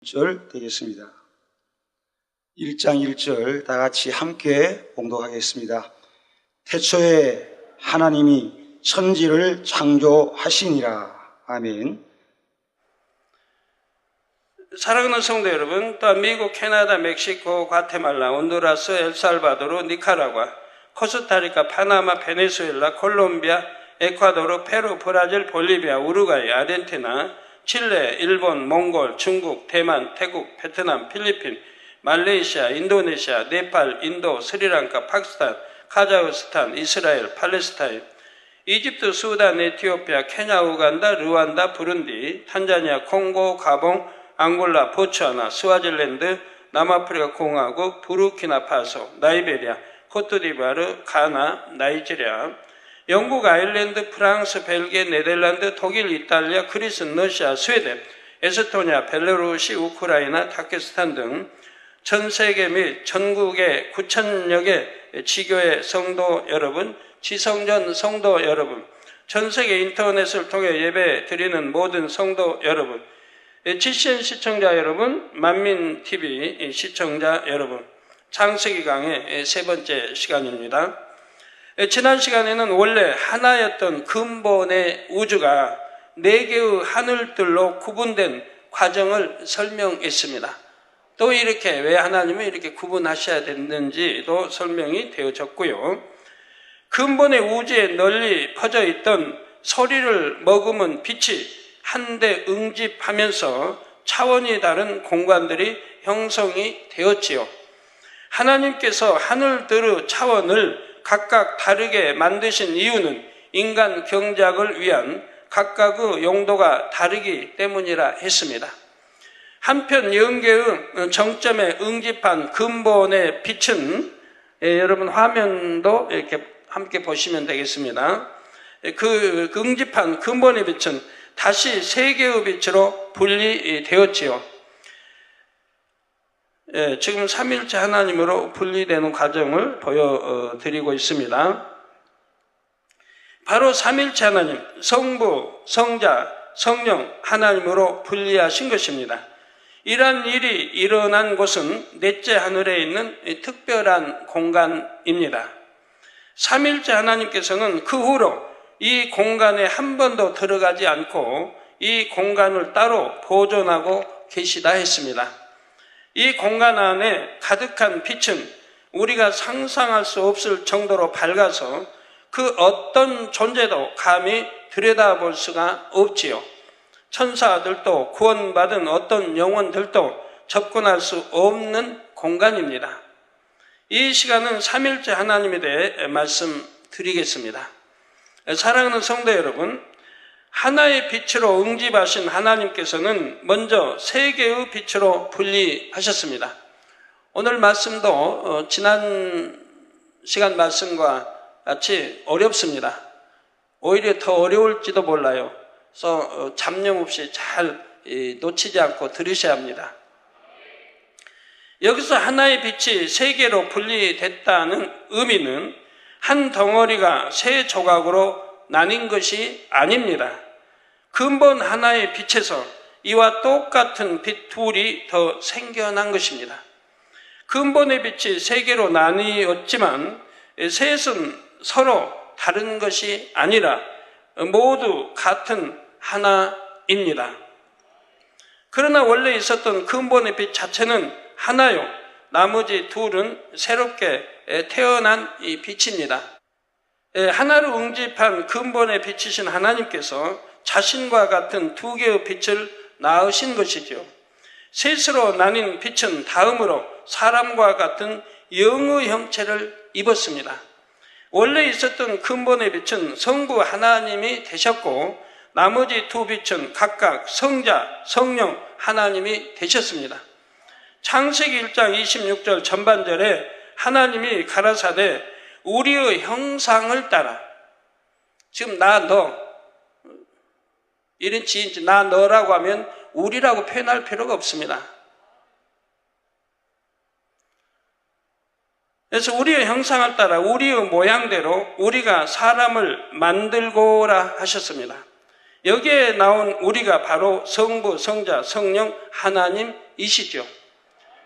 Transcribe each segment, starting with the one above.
1절 되겠습니다. 1장 1절 다 같이 함께 봉독하겠습니다. 태초에 하나님이 천지를 창조하시니라. 아멘. 사랑하는 성도 여러분, 또한 미국, 캐나다, 멕시코, 과테말라, 온두라스, 엘살바도르, 니카라과, 코스타리카, 파나마, 베네수엘라, 콜롬비아, 에콰도르, 페루, 브라질, 볼리비아, 우루과이, 아르헨티나, 칠레, 일본, 몽골, 중국, 대만, 태국, 베트남, 필리핀, 말레이시아, 인도네시아, 네팔, 인도, 스리랑카, 파키스탄, 카자흐스탄, 이스라엘, 팔레스타인, 이집트, 수단, 에티오피아, 케냐, 우간다, 르완다, 부룬디, 탄자니아, 콩고, 가봉, 앙골라, 보츠와나, 스와질랜드, 남아프리카 공화국, 부르키나파소, 나이베리아, 코트디부아르, 가나, 나이지리아, 영국, 아일랜드, 프랑스, 벨기에, 네덜란드, 독일, 이탈리아, 그리스, 러시아, 스웨덴, 에스토니아, 벨라루시, 우크라이나, 타키스탄 등 전 세계 및 전국의 9,000여 개 지교회 성도 여러분, 지성전 성도 여러분, 전 세계 인터넷을 통해 예배 드리는 모든 성도 여러분, GCN 시청자 여러분, 만민TV 시청자 여러분, 창세기 강의 세 번째 시간입니다. 지난 시간에는 원래 하나였던 근본의 우주가 4개의 하늘들로 구분된 과정을 설명했습니다. 또 이렇게 왜 하나님은 이렇게 구분하셔야 됐는지도 설명이 되어졌고요. 근본의 우주에 널리 퍼져 있던 소리를 머금은 빛이 한데 응집하면서 차원이 다른 공간들이 형성이 되었지요. 하나님께서 하늘들의 차원을 각각 다르게 만드신 이유는 인간 경작을 위한 각각의 용도가 다르기 때문이라 했습니다. 한편 영계의 정점에 응집한 근본의 빛은 여러분 화면도 이렇게 함께 보시면 되겠습니다. 그 응집한 근본의 빛은 다시 3개의 빛으로 분리되었지요. 지금 삼위일체 하나님으로 분리되는 과정을 보여드리고 있습니다. 바로 삼위일체 하나님, 성부, 성자, 성령 하나님으로 분리하신 것입니다. 이러한 일이 일어난 곳은 넷째 하늘에 있는 특별한 공간입니다. 삼위일체 하나님께서는 그 후로 이 공간에 한 번도 들어가지 않고 이 공간을 따로 보존하고 계시다 했습니다. 이 공간 안에 가득한 빛은 우리가 상상할 수 없을 정도로 밝아서 그 어떤 존재도 감히 들여다볼 수가 없지요. 천사들도 구원받은 어떤 영혼들도 접근할 수 없는 공간입니다. 이 시간은 삼위일체 하나님에 대해 말씀드리겠습니다. 사랑하는 성도 여러분, 하나의 빛으로 응집하신 하나님께서는 먼저 3개의 빛으로 분리하셨습니다. 오늘 말씀도 지난 시간 말씀과 같이 어렵습니다. 오히려 더 어려울지도 몰라요. 그래서 잡념 없이 잘 놓치지 않고 들으셔야 합니다. 여기서 하나의 빛이 3개로 분리됐다는 의미는 한 덩어리가 3 조각으로 나뉜 것이 아닙니다. 근본 하나의 빛에서 이와 똑같은 빛 둘이 더 생겨난 것입니다. 근본의 빛이 3개로 나뉘었지만 셋은 서로 다른 것이 아니라 모두 같은 하나입니다. 그러나 원래 있었던 근본의 빛 자체는 하나요. 나머지 둘은 새롭게 태어난 이 빛입니다. 하나로 응집한 근본의 빛이신 하나님께서 자신과 같은 2개의 빛을 낳으신 것이죠. 셋으로 나뉜 빛은 다음으로 사람과 같은 영의 형체를 입었습니다. 원래 있었던 근본의 빛은 성부 하나님이 되셨고 나머지 2 빛은 각각 성자, 성령 하나님이 되셨습니다. 창세기 1장 26절 전반절에 하나님이 가라사대 우리의 형상을 따라, 지금 나 너 이런 지인지 나 너라고 하면 우리라고 표현할 필요가 없습니다. 그래서 우리의 형상을 따라 우리의 모양대로 우리가 사람을 만들고라 하셨습니다. 여기에 나온 우리가 바로 성부, 성자, 성령 하나님이시죠.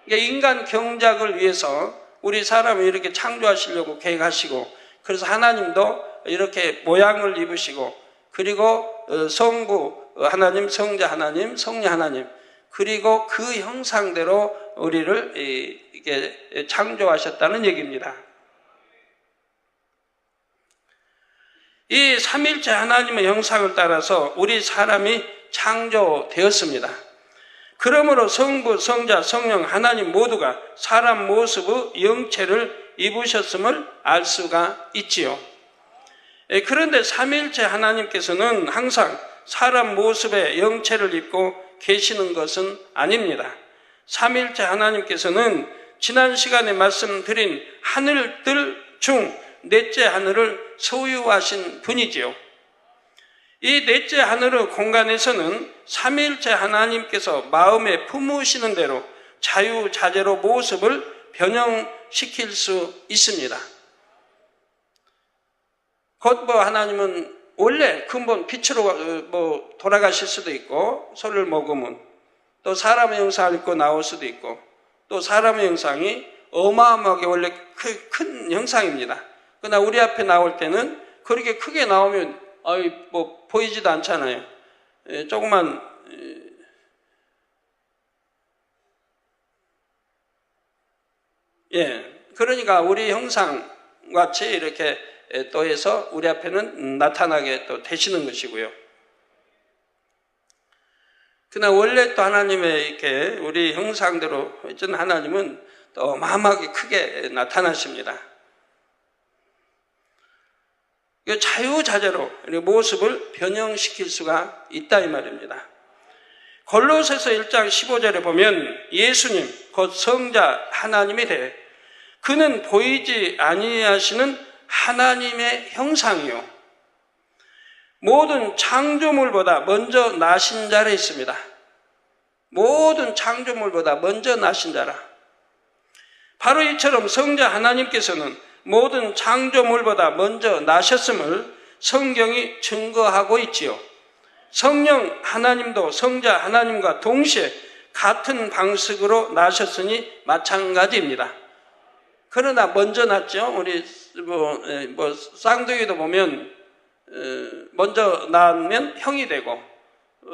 그러니까 인간 경작을 위해서 우리 사람을 이렇게 창조하시려고 계획하시고, 그래서 하나님도 이렇게 모양을 입으시고, 그리고 성부 하나님, 성자 하나님, 성령 하나님, 그리고 그 형상대로 우리를 이렇게 창조하셨다는 얘기입니다. 이 삼일체 하나님의 형상을 따라서 우리 사람이 창조되었습니다. 그러므로 성부, 성자, 성령 하나님 모두가 사람 모습의 영체를 입으셨음을 알 수가 있지요. 그런데 삼일체 하나님께서는 항상 사람 모습의 영체를 입고 계시는 것은 아닙니다. 삼일체 하나님께서는 지난 시간에 말씀드린 하늘들 중 넷째 하늘을 소유하신 분이지요. 이 넷째 하늘의 공간에서는 삼일체 하나님께서 마음에 품으시는 대로 자유자재로 모습을 변형시킬 수 있습니다. 곧 하나님은 원래 근본 빛으로 돌아가실 수도 있고, 소리를 먹으면 또 사람의 형상을 입고 나올 수도 있고, 또 사람의 형상이 어마어마하게 원래 큰 형상입니다. 그러나 우리 앞에 나올 때는 그렇게 크게 나오면 보이지도 않잖아요. 조그만 그러니까 우리 형상 같이 이렇게 또 해서 우리 앞에는 나타나게 또 되시는 것이고요. 그러나 원래 또 하나님의 이렇게 우리 형상대로 있던 하나님은 또 어마어마하게 크게 나타나십니다. 자유자재로 모습을 변형시킬 수가 있다 이 말입니다. 골로새서 1장 15절에 보면 예수님 곧 성자 하나님에 대해 그는 보이지 아니하시는 하나님의 형상이요 모든 창조물보다 먼저 나신 자라 있습니다. 모든 창조물보다 먼저 나신 자라. 바로 이처럼 성자 하나님께서는 모든 창조물보다 먼저 나셨음을 성경이 증거하고 있지요. 성령 하나님도 성자 하나님과 동시에 같은 방식으로 나셨으니 마찬가지입니다. 그러나 먼저 났죠. 우리 쌍둥이도 보면 먼저 낳으면 형이 되고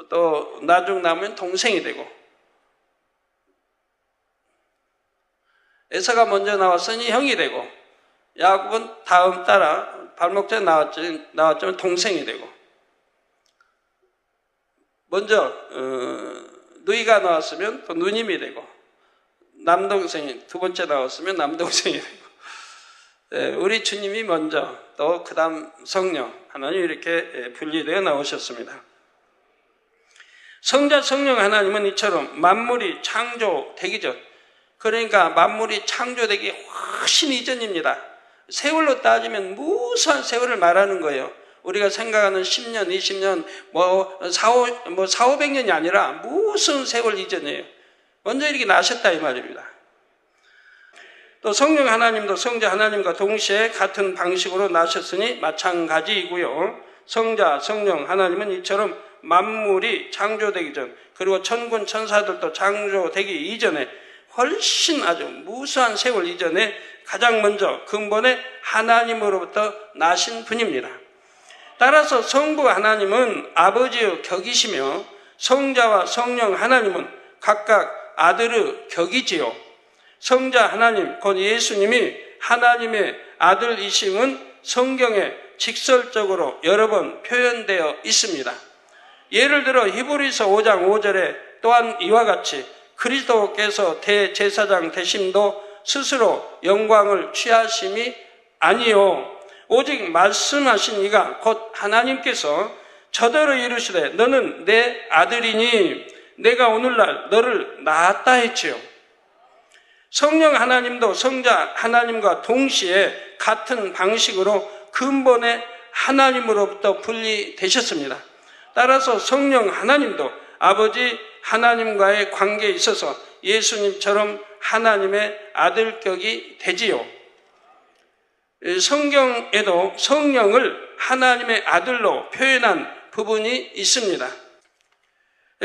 또 나중 낳으면 동생이 되고, 에사가 먼저 나왔으니 형이 되고, 야곱은 다음 따라 발목전에 나왔지만 동생이 되고, 먼저 누이가 나왔으면 또 누님이 되고, 남동생이 두 번째 나왔으면 남동생이 되고, 우리 주님이 먼저 또 그 다음 성령 하나님 이렇게 분리되어 나오셨습니다. 성자 성령 하나님은 이처럼 만물이 창조되기 전, 그러니까 만물이 창조되기 훨씬 이전입니다. 세월로 따지면 무수한 세월을 말하는 거예요. 우리가 생각하는 10년, 20년, 400~500년이 아니라 무슨 세월 이전이에요. 먼저 이렇게 나셨다 이 말입니다. 또 성령 하나님도 성자 하나님과 동시에 같은 방식으로 나셨으니 마찬가지이고요. 성자, 성령 하나님은 이처럼 만물이 창조되기 전, 그리고 천군 천사들도 창조되기 이전에 훨씬 아주 무수한 세월 이전에 가장 먼저 근본의 하나님으로부터 나신 분입니다. 따라서 성부 하나님은 아버지의 격이시며 성자와 성령 하나님은 각각 아들의 격이지요. 성자 하나님 곧 예수님이 하나님의 아들이심은 성경에 직설적으로 여러 번 표현되어 있습니다. 예를 들어 히브리서 5장 5절에 또한 이와 같이 그리스도께서 대제사장 되심도 스스로 영광을 취하심이 아니요 오직 말씀하신 이가 곧 하나님께서 저더러 이르시되 너는 내 아들이니 내가 오늘날 너를 낳았다 했지요. 성령 하나님도 성자 하나님과 동시에 같은 방식으로 근본의 하나님으로부터 분리되셨습니다. 따라서 성령 하나님도 아버지 하나님과의 관계에 있어서 예수님처럼 하나님의 아들격이 되지요. 성경에도 성령을 하나님의 아들로 표현한 부분이 있습니다.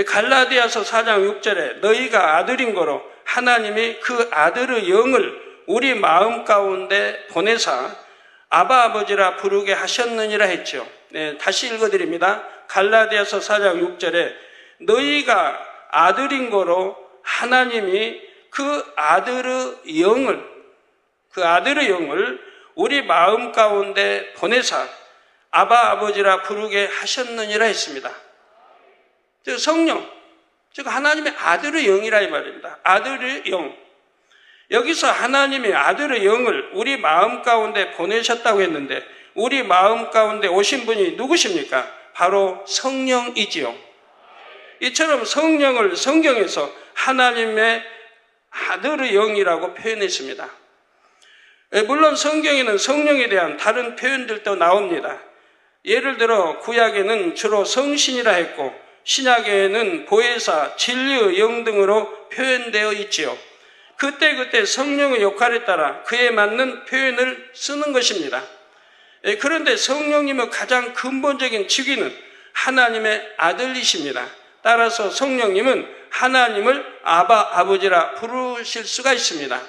갈라디아서 4장 6절에 너희가 아들인 거로 하나님이 그 아들의 영을 우리 마음 가운데 보내사 아바 아버지라 부르게 하셨느니라 했죠. 네, 다시 읽어드립니다. 갈라디아서 4장 6절에 너희가 아들인 거로 하나님이 그 아들의 영을 우리 마음 가운데 보내사 아바 아버지라 부르게 하셨느니라 했습니다. 즉 성령, 즉 하나님의 아들의 영이라 이 말입니다. 아들의 영. 여기서 하나님이 아들의 영을 우리 마음 가운데 보내셨다고 했는데 우리 마음 가운데 오신 분이 누구십니까? 바로 성령이지요. 이처럼 성령을 성경에서 하나님의 아들의 영이라고 표현했습니다. 물론 성경에는 성령에 대한 다른 표현들도 나옵니다. 예를 들어 구약에는 주로 성신이라 했고 신약에는 보혜사, 진리의 영 등으로 표현되어 있지요. 그때 성령의 역할에 따라 그에 맞는 표현을 쓰는 것입니다. 그런데 성령님의 가장 근본적인 직위는 하나님의 아들이십니다. 따라서 성령님은 하나님을 아바 아버지라 부르실 수가 있습니다.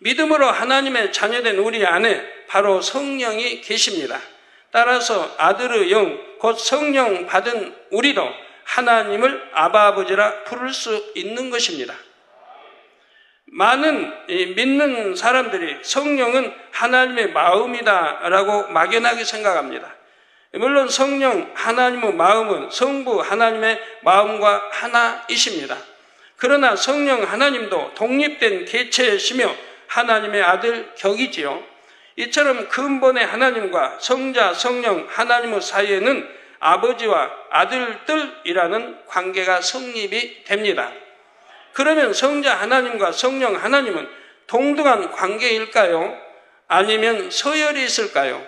믿음으로 하나님의 자녀된 우리 안에 바로 성령이 계십니다. 따라서 아들의 영, 곧 성령 받은 우리도 하나님을 아바 아버지라 부를 수 있는 것입니다. 많은 믿는 사람들이 성령은 하나님의 마음이다라고 막연하게 생각합니다. 물론 성령 하나님의 마음은 성부 하나님의 마음과 하나이십니다. 그러나 성령 하나님도 독립된 개체이시며 하나님의 아들 격이지요. 이처럼 근본의 하나님과 성자 성령 하나님의 사이에는 아버지와 아들들이라는 관계가 성립이 됩니다. 그러면 성자 하나님과 성령 하나님은 동등한 관계일까요? 아니면 서열이 있을까요?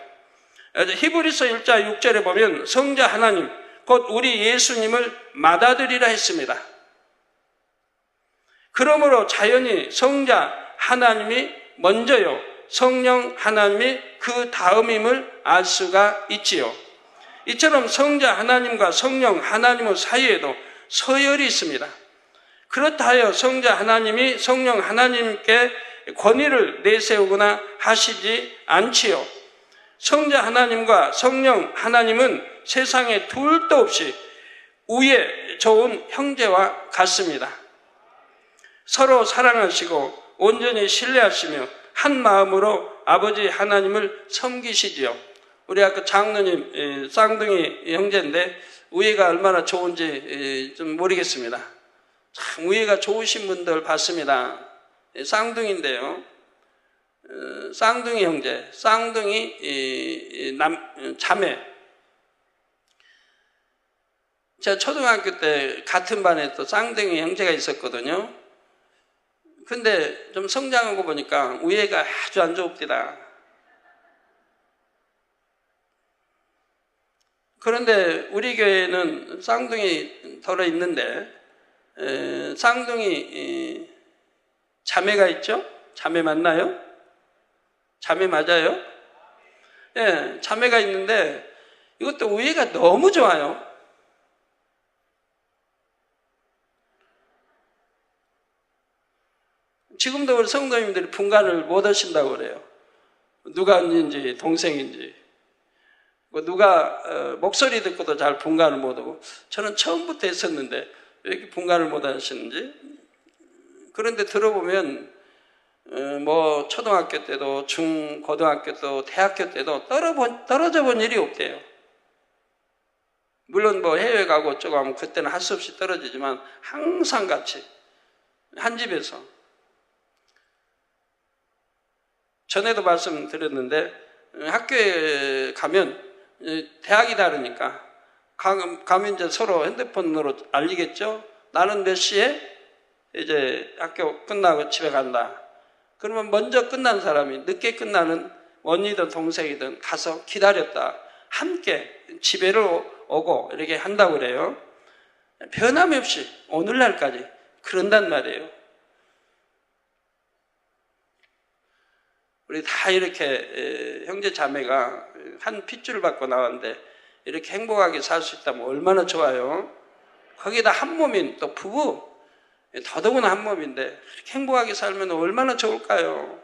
히브리서 1장 6절에 보면 성자 하나님, 곧 우리 예수님을 맏아들이라 했습니다. 그러므로 자연히 성자 하나님이 먼저요, 성령 하나님이 그 다음임을 알 수가 있지요. 이처럼 성자 하나님과 성령 하나님의 사이에도 서열이 있습니다. 그렇다 하여 성자 하나님이 성령 하나님께 권위를 내세우거나 하시지 않지요. 성자 하나님과 성령 하나님은 세상에 둘도 없이 우애 좋은 형제와 같습니다. 서로 사랑하시고 온전히 신뢰하시며 한 마음으로 아버지 하나님을 섬기시지요. 우리 아까 장로님 쌍둥이 형제인데 우애가 얼마나 좋은지 좀 모르겠습니다. 참 우애가 좋으신 분들 봤습니다. 쌍둥이인데요. 쌍둥이 형제, 쌍둥이 자매. 제가 초등학교 때 같은 반에 또 쌍둥이 형제가 있었거든요. 근데 좀 성장하고 보니까 우애가 아주 안 좋읍니다. 그런데 우리 교회는 쌍둥이 덜어 있는데 쌍둥이 자매가 있죠? 자매 맞나요? 자매 맞아요? 예, 자매가 있는데 이것도 우애가 너무 좋아요. 지금도 우리 성도님들이 분간을 못 하신다고 그래요. 누가 언니인지 동생인지. 누가 목소리 듣고도 잘 분간을 못 하고 저는 처음부터 했었는데 왜 이렇게 분간을 못 하시는지. 그런데 들어보면 뭐 초등학교 때도 고등학교 때도 대학교 때도 떨어져 본 일이 없대요. 물론 뭐 해외 가고 어쩌고 하면 그때는 할 수 없이 떨어지지만 항상 같이 한 집에서. 전에도 말씀드렸는데 학교에 가면 대학이 다르니까 가면 이제 서로 핸드폰으로 알리겠죠. 나는 몇 시에 이제 학교 끝나고 집에 간다. 그러면 먼저 끝난 사람이 늦게 끝나는 언니든 동생이든 가서 기다렸다. 함께 집에로 오고 이렇게 한다고 그래요. 변함없이 오늘날까지 그런단 말이에요. 우리 다 이렇게 형제 자매가 한 핏줄을 받고 나왔는데 이렇게 행복하게 살 수 있다면 얼마나 좋아요. 거기다 한 몸인 또 부부, 더더구나 한 몸인데 이렇게 행복하게 살면 얼마나 좋을까요?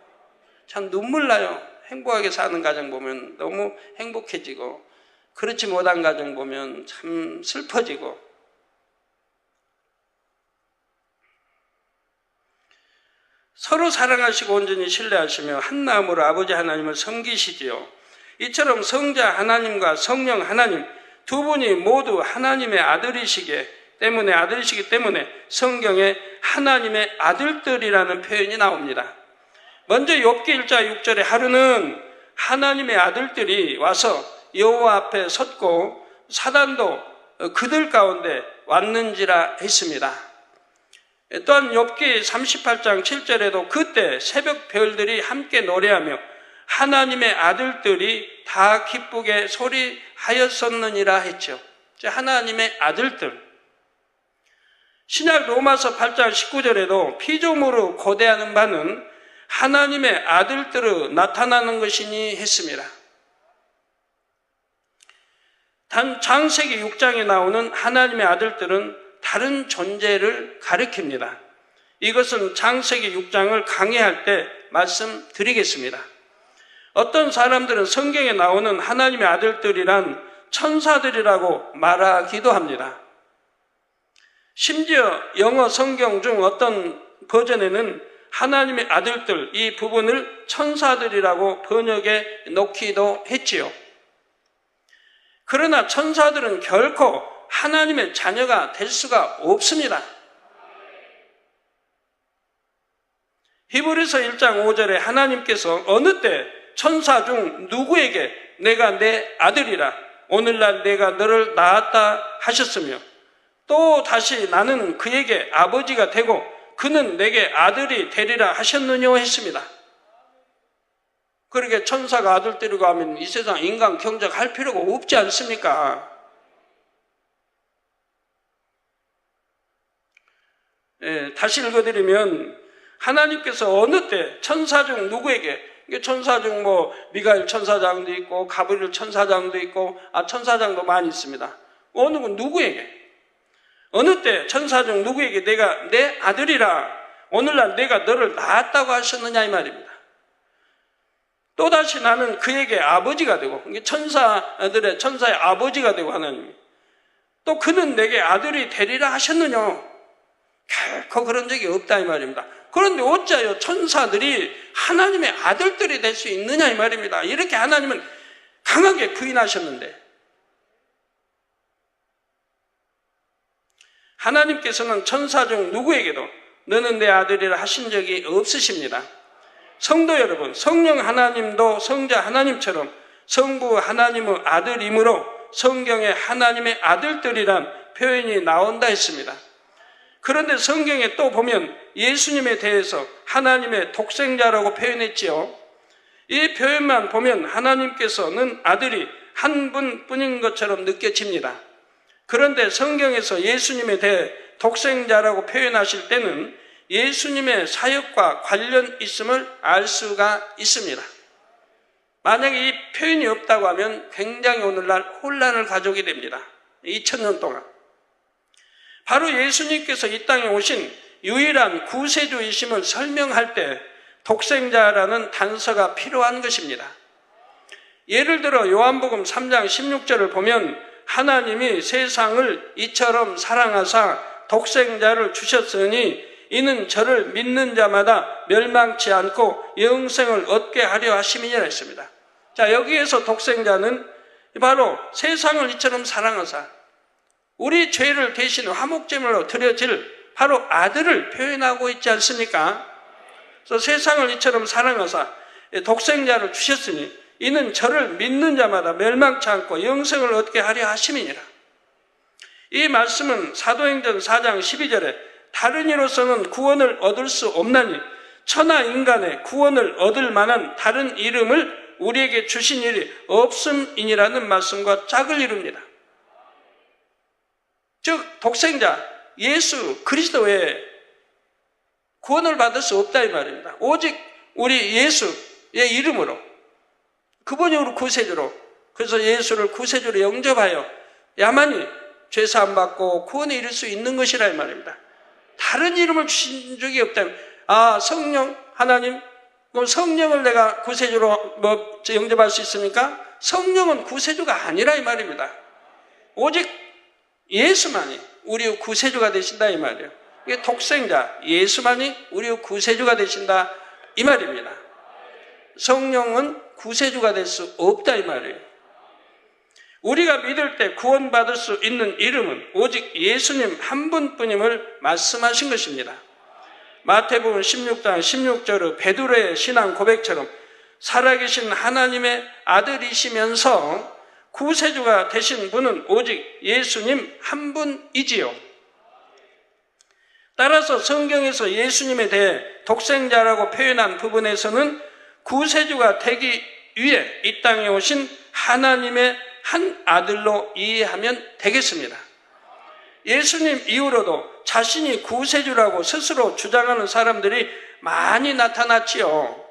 참 눈물 나요. 행복하게 사는 가정 보면 너무 행복해지고, 그렇지 못한 가정 보면 참 슬퍼지고. 서로 사랑하시고 온전히 신뢰하시며 한 마음으로 아버지 하나님을 섬기시지요. 이처럼 성자 하나님과 성령 하나님 두 분이 모두 하나님의 아들이시기 때문에 성경에 하나님의 아들들이라는 표현이 나옵니다. 먼저 욥기 1장 6절에 하루는 하나님의 아들들이 와서 여호와 앞에 섰고 사단도 그들 가운데 왔는지라 했습니다. 또한 욥기 38장 7절에도 그때 새벽 별들이 함께 노래하며 하나님의 아들들이 다 기쁘게 소리하였었느니라 했죠. 하나님의 아들들. 신약 로마서 8장 19절에도 피조물로 고대하는 바는 하나님의 아들들로 나타나는 것이니 했습니다. 단 창세기 6장에 나오는 하나님의 아들들은 다른 존재를 가리킵니다. 이것은 창세기 6장을 강의할 때 말씀드리겠습니다. 어떤 사람들은 성경에 나오는 하나님의 아들들이란 천사들이라고 말하기도 합니다. 심지어 영어 성경 중 어떤 버전에는 하나님의 아들들 이 부분을 천사들이라고 번역해 놓기도 했지요. 그러나 천사들은 결코 하나님의 자녀가 될 수가 없습니다. 히브리서 1장 5절에 하나님께서 어느 때 천사 중 누구에게 내가 내 아들이라 오늘날 내가 너를 낳았다 하셨으며 또 다시 나는 그에게 아버지가 되고 그는 내게 아들이 되리라 하셨느냐 했습니다. 그렇게 천사가 아들 데리고 하면 이 세상 인간 경작할 필요가 없지 않습니까? 다시 읽어드리면 하나님께서 어느 때 천사 중 누구에게, 천사 중 미가엘 천사장도 있고 가브리엘 천사장도 있고 천사장도 많이 있습니다. 어느 누구에게, 어느 때 천사 중 누구에게 내가 내 아들이라 오늘날 내가 너를 낳았다고 하셨느냐 이 말입니다. 또다시 나는 그에게 아버지가 되고, 천사의 아버지가 되고 하나님이 또 그는 내게 아들이 되리라 하셨느냐. 결코 그런 적이 없다 이 말입니다. 그런데 어찌하여 천사들이 하나님의 아들들이 될 수 있느냐 이 말입니다. 이렇게 하나님은 강하게 부인하셨는데 하나님께서는 천사 중 누구에게도 너는 내 아들이라 하신 적이 없으십니다. 성도 여러분, 성령 하나님도 성자 하나님처럼 성부 하나님의 아들이므로 성경에 하나님의 아들들이란 표현이 나온다 했습니다. 그런데 성경에 또 보면 예수님에 대해서 하나님의 독생자라고 표현했지요. 이 표현만 보면 하나님께서는 아들이 한 분뿐인 것처럼 느껴집니다. 그런데 성경에서 예수님에 대해 독생자라고 표현하실 때는 예수님의 사역과 관련 있음을 알 수가 있습니다. 만약에 이 표현이 없다고 하면 굉장히 오늘날 혼란을 가져오게 됩니다. 2000년 동안. 바로 예수님께서 이 땅에 오신 유일한 구세주이심을 설명할 때 독생자라는 단서가 필요한 것입니다. 예를 들어 요한복음 3장 16절을 보면 하나님이 세상을 이처럼 사랑하사 독생자를 주셨으니 이는 저를 믿는 자마다 멸망치 않고 영생을 얻게 하려 하심이니라 했습니다. 자, 여기에서 독생자는 바로 세상을 이처럼 사랑하사 우리 죄를 대신 화목제물로 드려질 바로 아들을 표현하고 있지 않습니까? 그래서 세상을 이처럼 사랑하사 독생자를 주셨으니 이는 저를 믿는 자마다 멸망치 않고 영생을 얻게 하려 하심이니라. 이 말씀은 사도행전 4장 12절에 다른 이로서는 구원을 얻을 수 없나니 천하 인간의 구원을 얻을 만한 다른 이름을 우리에게 주신 일이 없음이니라는 말씀과 짝을 이룹니다. 즉 독생자 예수 그리스도 외에 구원을 받을 수 없다 이 말입니다. 오직 우리 예수의 이름으로 그분이 우리 구세주로 그래서 예수를 구세주로 영접하여 야만이 죄사함 받고 구원에 이를 수 있는 것이라 이 말입니다. 다른 이름을 주신 적이 없다면, 성령 하나님, 그럼 성령을 내가 구세주로 영접할 수 있습니까? 성령은 구세주가 아니라 이 말입니다. 오직 예수만이 우리의 구세주가 되신다 이 말이에요. 이게 독생자 예수만이 우리의 구세주가 되신다 이 말입니다. 성령은 구세주가 될 수 없다 이 말이에요. 우리가 믿을 때 구원받을 수 있는 이름은 오직 예수님 한 분뿐임을 말씀하신 것입니다. 마태복음 16장 16절의 베드로의 신앙 고백처럼 살아계신 하나님의 아들이시면서 구세주가 되신 분은 오직 예수님 한 분이지요. 따라서 성경에서 예수님에 대해 독생자라고 표현한 부분에서는 구세주가 되기 위해 이 땅에 오신 하나님의 한 아들로 이해하면 되겠습니다. 예수님 이후로도 자신이 구세주라고 스스로 주장하는 사람들이 많이 나타났지요.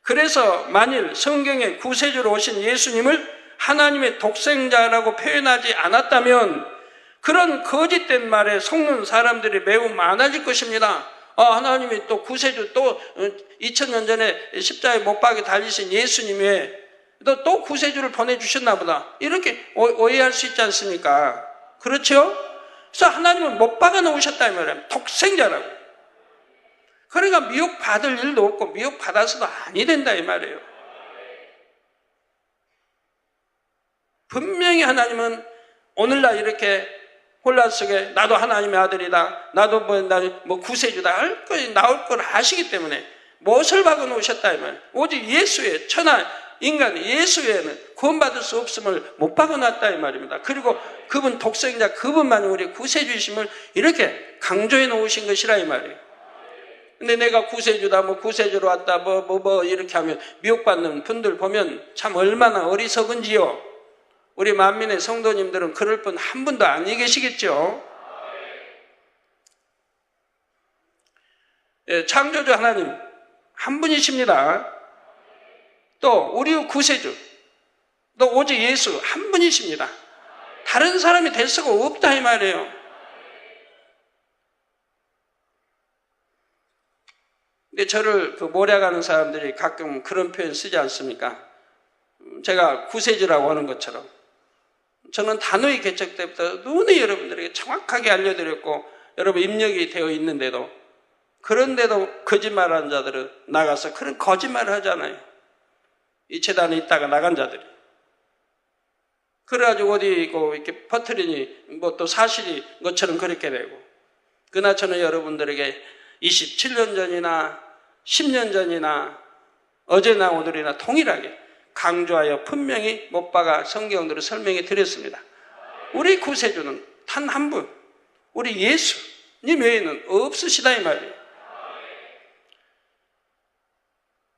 그래서 만일 성경에 구세주로 오신 예수님을 하나님의 독생자라고 표현하지 않았다면 그런 거짓된 말에 속는 사람들이 매우 많아질 것입니다. 하나님이 또 구세주, 또 2000년 전에 십자가에 못 박혀 달리신 예수님이 또 구세주를 보내주셨나 보다, 이렇게 오해할 수 있지 않습니까? 그렇죠? 그래서 하나님은 못 박아 놓으셨다 이 말이에요. 독생자라고. 그러니까 미혹받을 일도 없고 미혹받아서도 아니 된다 이 말이에요. 분명히 하나님은 오늘날 이렇게 혼란 속에 나도 하나님의 아들이다, 나도 구세주다 나올 걸 아시기 때문에 못을 박아 놓으셨다 이 말이에요. 오직 예수의 천하 인간 예수에는 구원받을 수 없음을 못 박아놨다 이 말입니다. 그리고 그분 독생자, 그분만이 우리 구세주이심을 이렇게 강조해 놓으신 것이라 이 말이에요. 근데 내가 구세주다, 구세주로 왔다, 이렇게 하면 미혹받는 분들 보면 참 얼마나 어리석은지요. 우리 만민의 성도님들은 그럴 분 한 분도 아니 계시겠죠. 창조주 하나님 한 분이십니다. 또 우리의 구세주, 또 오직 예수 한 분이십니다. 다른 사람이 될 수가 없다 이 말이에요. 근데 저를 모략하는 사람들이 가끔 그런 표현 쓰지 않습니까? 제가 구세주라고 하는 것처럼 저는 단호히 개척 때부터 눈에 여러분들에게 정확하게 알려드렸고 여러분 입력이 되어 있는데도, 그런데도 거짓말하는 자들은 나가서 그런 거짓말을 하잖아요. 이 재단에 있다가 나간 자들이. 그래가지고 어디 이렇게 퍼뜨리니 또 사실이 것처럼 그렇게 되고. 그러나 저는 여러분들에게 27년 전이나 10년 전이나 어제나 오늘이나 동일하게 강조하여 분명히 못 박아 성경으로 설명해 드렸습니다. 우리 구세주는 단 한 분, 우리 예수님 외에는 없으시다 이 말이에요.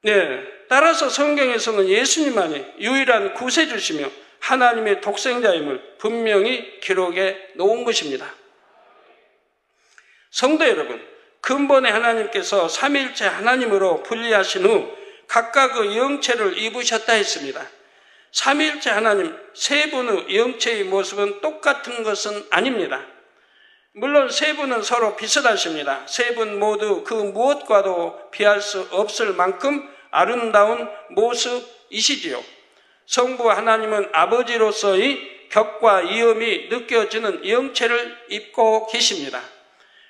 네, 따라서 성경에서는 예수님만이 유일한 구세주시며 하나님의 독생자임을 분명히 기록해 놓은 것입니다. 성도 여러분, 근본의 하나님께서 삼위일체 하나님으로 분리하신 후 각각의 영체를 입으셨다 했습니다. 삼위일체 하나님 세 분의 영체의 모습은 똑같은 것은 아닙니다. 물론 세 분은 서로 비슷하십니다. 세 분 모두 그 무엇과도 비할 수 없을 만큼 아름다운 모습이시지요. 성부 하나님은 아버지로서의 격과 위엄이 느껴지는 영체를 입고 계십니다.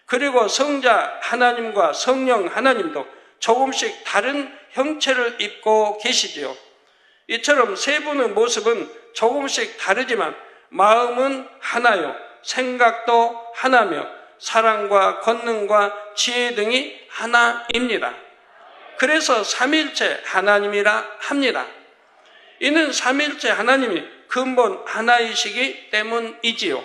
그리고 성자 하나님과 성령 하나님도 조금씩 다른 형체를 입고 계시지요. 이처럼 세 분의 모습은 조금씩 다르지만 마음은 하나요, 생각도 하나며 사랑과 권능과 지혜 등이 하나입니다. 그래서 삼위일체 하나님이라 합니다. 이는 삼위일체 하나님이 근본 하나이시기 때문이지요.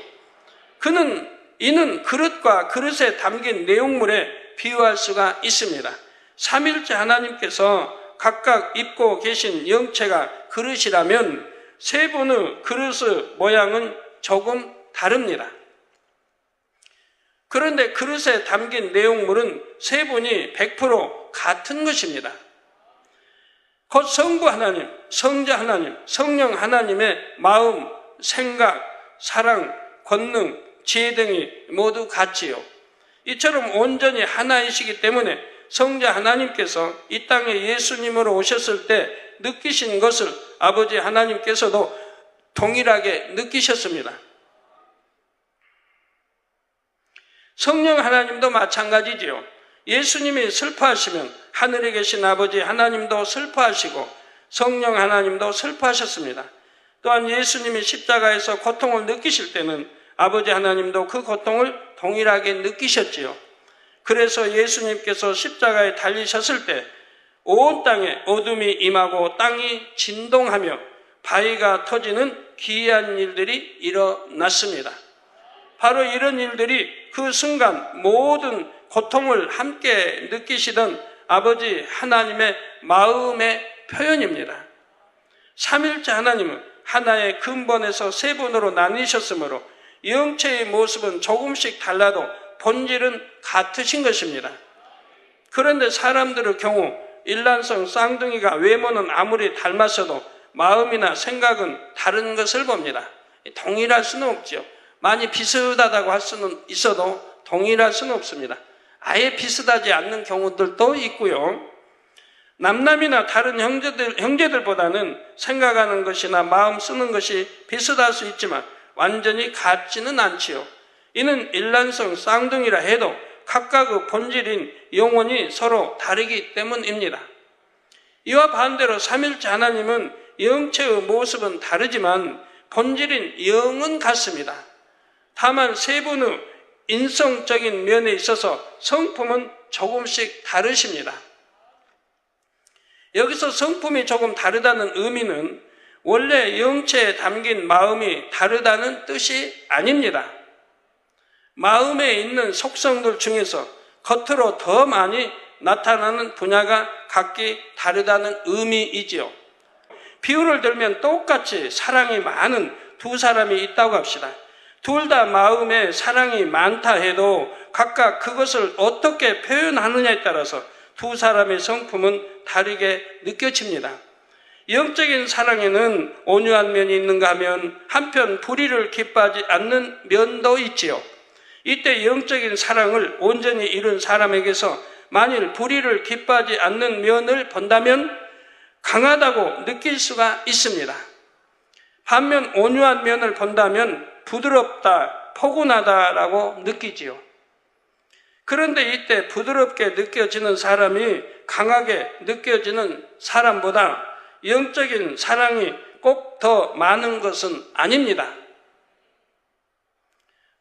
이는 그릇과 그릇에 담긴 내용물에 비유할 수가 있습니다. 삼위일체 하나님께서 각각 입고 계신 영체가 그릇이라면 세 분의 그릇의 모양은 조금 다릅니다. 그런데 그릇에 담긴 내용물은 세 분이 100% 같은 것입니다. 곧 성부 하나님, 성자 하나님, 성령 하나님의 마음, 생각, 사랑, 권능, 지혜 등이 모두 같지요. 이처럼 온전히 하나이시기 때문에 성자 하나님께서 이 땅에 예수님으로 오셨을 때 느끼신 것을 아버지 하나님께서도 동일하게 느끼셨습니다. 성령 하나님도 마찬가지지요. 예수님이 슬퍼하시면 하늘에 계신 아버지 하나님도 슬퍼하시고 성령 하나님도 슬퍼하셨습니다. 또한 예수님이 십자가에서 고통을 느끼실 때는 아버지 하나님도 그 고통을 동일하게 느끼셨지요. 그래서 예수님께서 십자가에 달리셨을 때 온 땅에 어둠이 임하고 땅이 진동하며 바위가 터지는 기이한 일들이 일어났습니다. 바로 이런 일들이 그 순간 모든 고통을 함께 느끼시던 아버지 하나님의 마음의 표현입니다. 삼일째 하나님은 하나의 근본에서 세 분으로 나뉘셨으므로 영체의 모습은 조금씩 달라도 본질은 같으신 것입니다. 그런데 사람들의 경우 일란성 쌍둥이가 외모는 아무리 닮았어도 마음이나 생각은 다른 것을 봅니다. 동일할 수는 없죠. 많이 비슷하다고 할 수는 있어도 동일할 수는 없습니다. 아예 비슷하지 않는 경우들도 있고요. 남남이나 다른 형제들보다는 생각하는 것이나 마음 쓰는 것이 비슷할 수 있지만 완전히 같지는 않지요. 이는 일란성 쌍둥이라 해도 각각의 본질인 영혼이 서로 다르기 때문입니다. 이와 반대로 삼일째 하나님은 영체의 모습은 다르지만 본질인 영은 같습니다. 다만 세 분의 인성적인 면에 있어서 성품은 조금씩 다르십니다. 여기서 성품이 조금 다르다는 의미는 원래 영체에 담긴 마음이 다르다는 뜻이 아닙니다. 마음에 있는 속성들 중에서 겉으로 더 많이 나타나는 분야가 각기 다르다는 의미이지요. 비유를 들면 똑같이 사랑이 많은 두 사람이 있다고 합시다. 둘 다 마음에 사랑이 많다 해도 각각 그것을 어떻게 표현하느냐에 따라서 두 사람의 성품은 다르게 느껴집니다. 영적인 사랑에는 온유한 면이 있는가 하면 한편 불의를 기뻐하지 않는 면도 있지요. 이때 영적인 사랑을 온전히 이룬 사람에게서 만일 불의를 기뻐하지 않는 면을 본다면 강하다고 느낄 수가 있습니다. 반면 온유한 면을 본다면 부드럽다, 포근하다라고 느끼지요. 그런데 이때 부드럽게 느껴지는 사람이 강하게 느껴지는 사람보다 영적인 사랑이 꼭 더 많은 것은 아닙니다.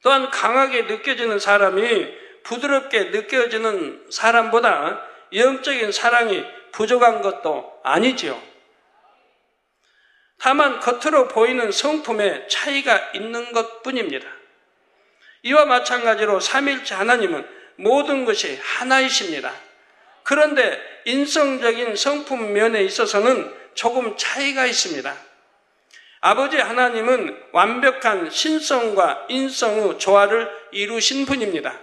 또한 강하게 느껴지는 사람이 부드럽게 느껴지는 사람보다 영적인 사랑이 부족한 것도 아니지요. 다만 겉으로 보이는 성품에 차이가 있는 것뿐입니다. 이와 마찬가지로 삼일째 하나님은 모든 것이 하나이십니다. 그런데 인성적인 성품 면에 있어서는 조금 차이가 있습니다. 아버지 하나님은 완벽한 신성과 인성의 조화를 이루신 분입니다.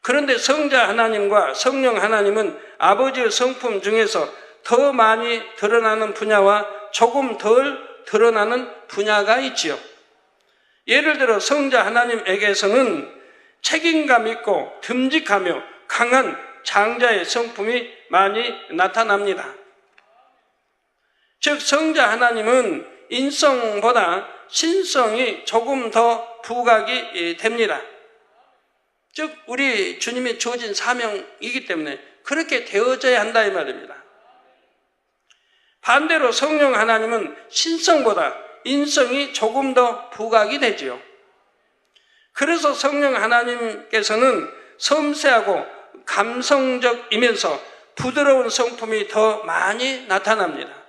그런데 성자 하나님과 성령 하나님은 아버지의 성품 중에서 더 많이 드러나는 분야와 조금 덜 드러나는 분야가 있지요. 예를 들어 성자 하나님에게서는 책임감 있고 듬직하며 강한 장자의 성품이 많이 나타납니다. 즉 성자 하나님은 인성보다 신성이 조금 더 부각이 됩니다. 즉 우리 주님이 주어진 사명이기 때문에 그렇게 되어져야 한다 이 말입니다. 반대로 성령 하나님은 신성보다 인성이 조금 더 부각이 되지요. 그래서 성령 하나님께서는 섬세하고 감성적이면서 부드러운 성품이 더 많이 나타납니다.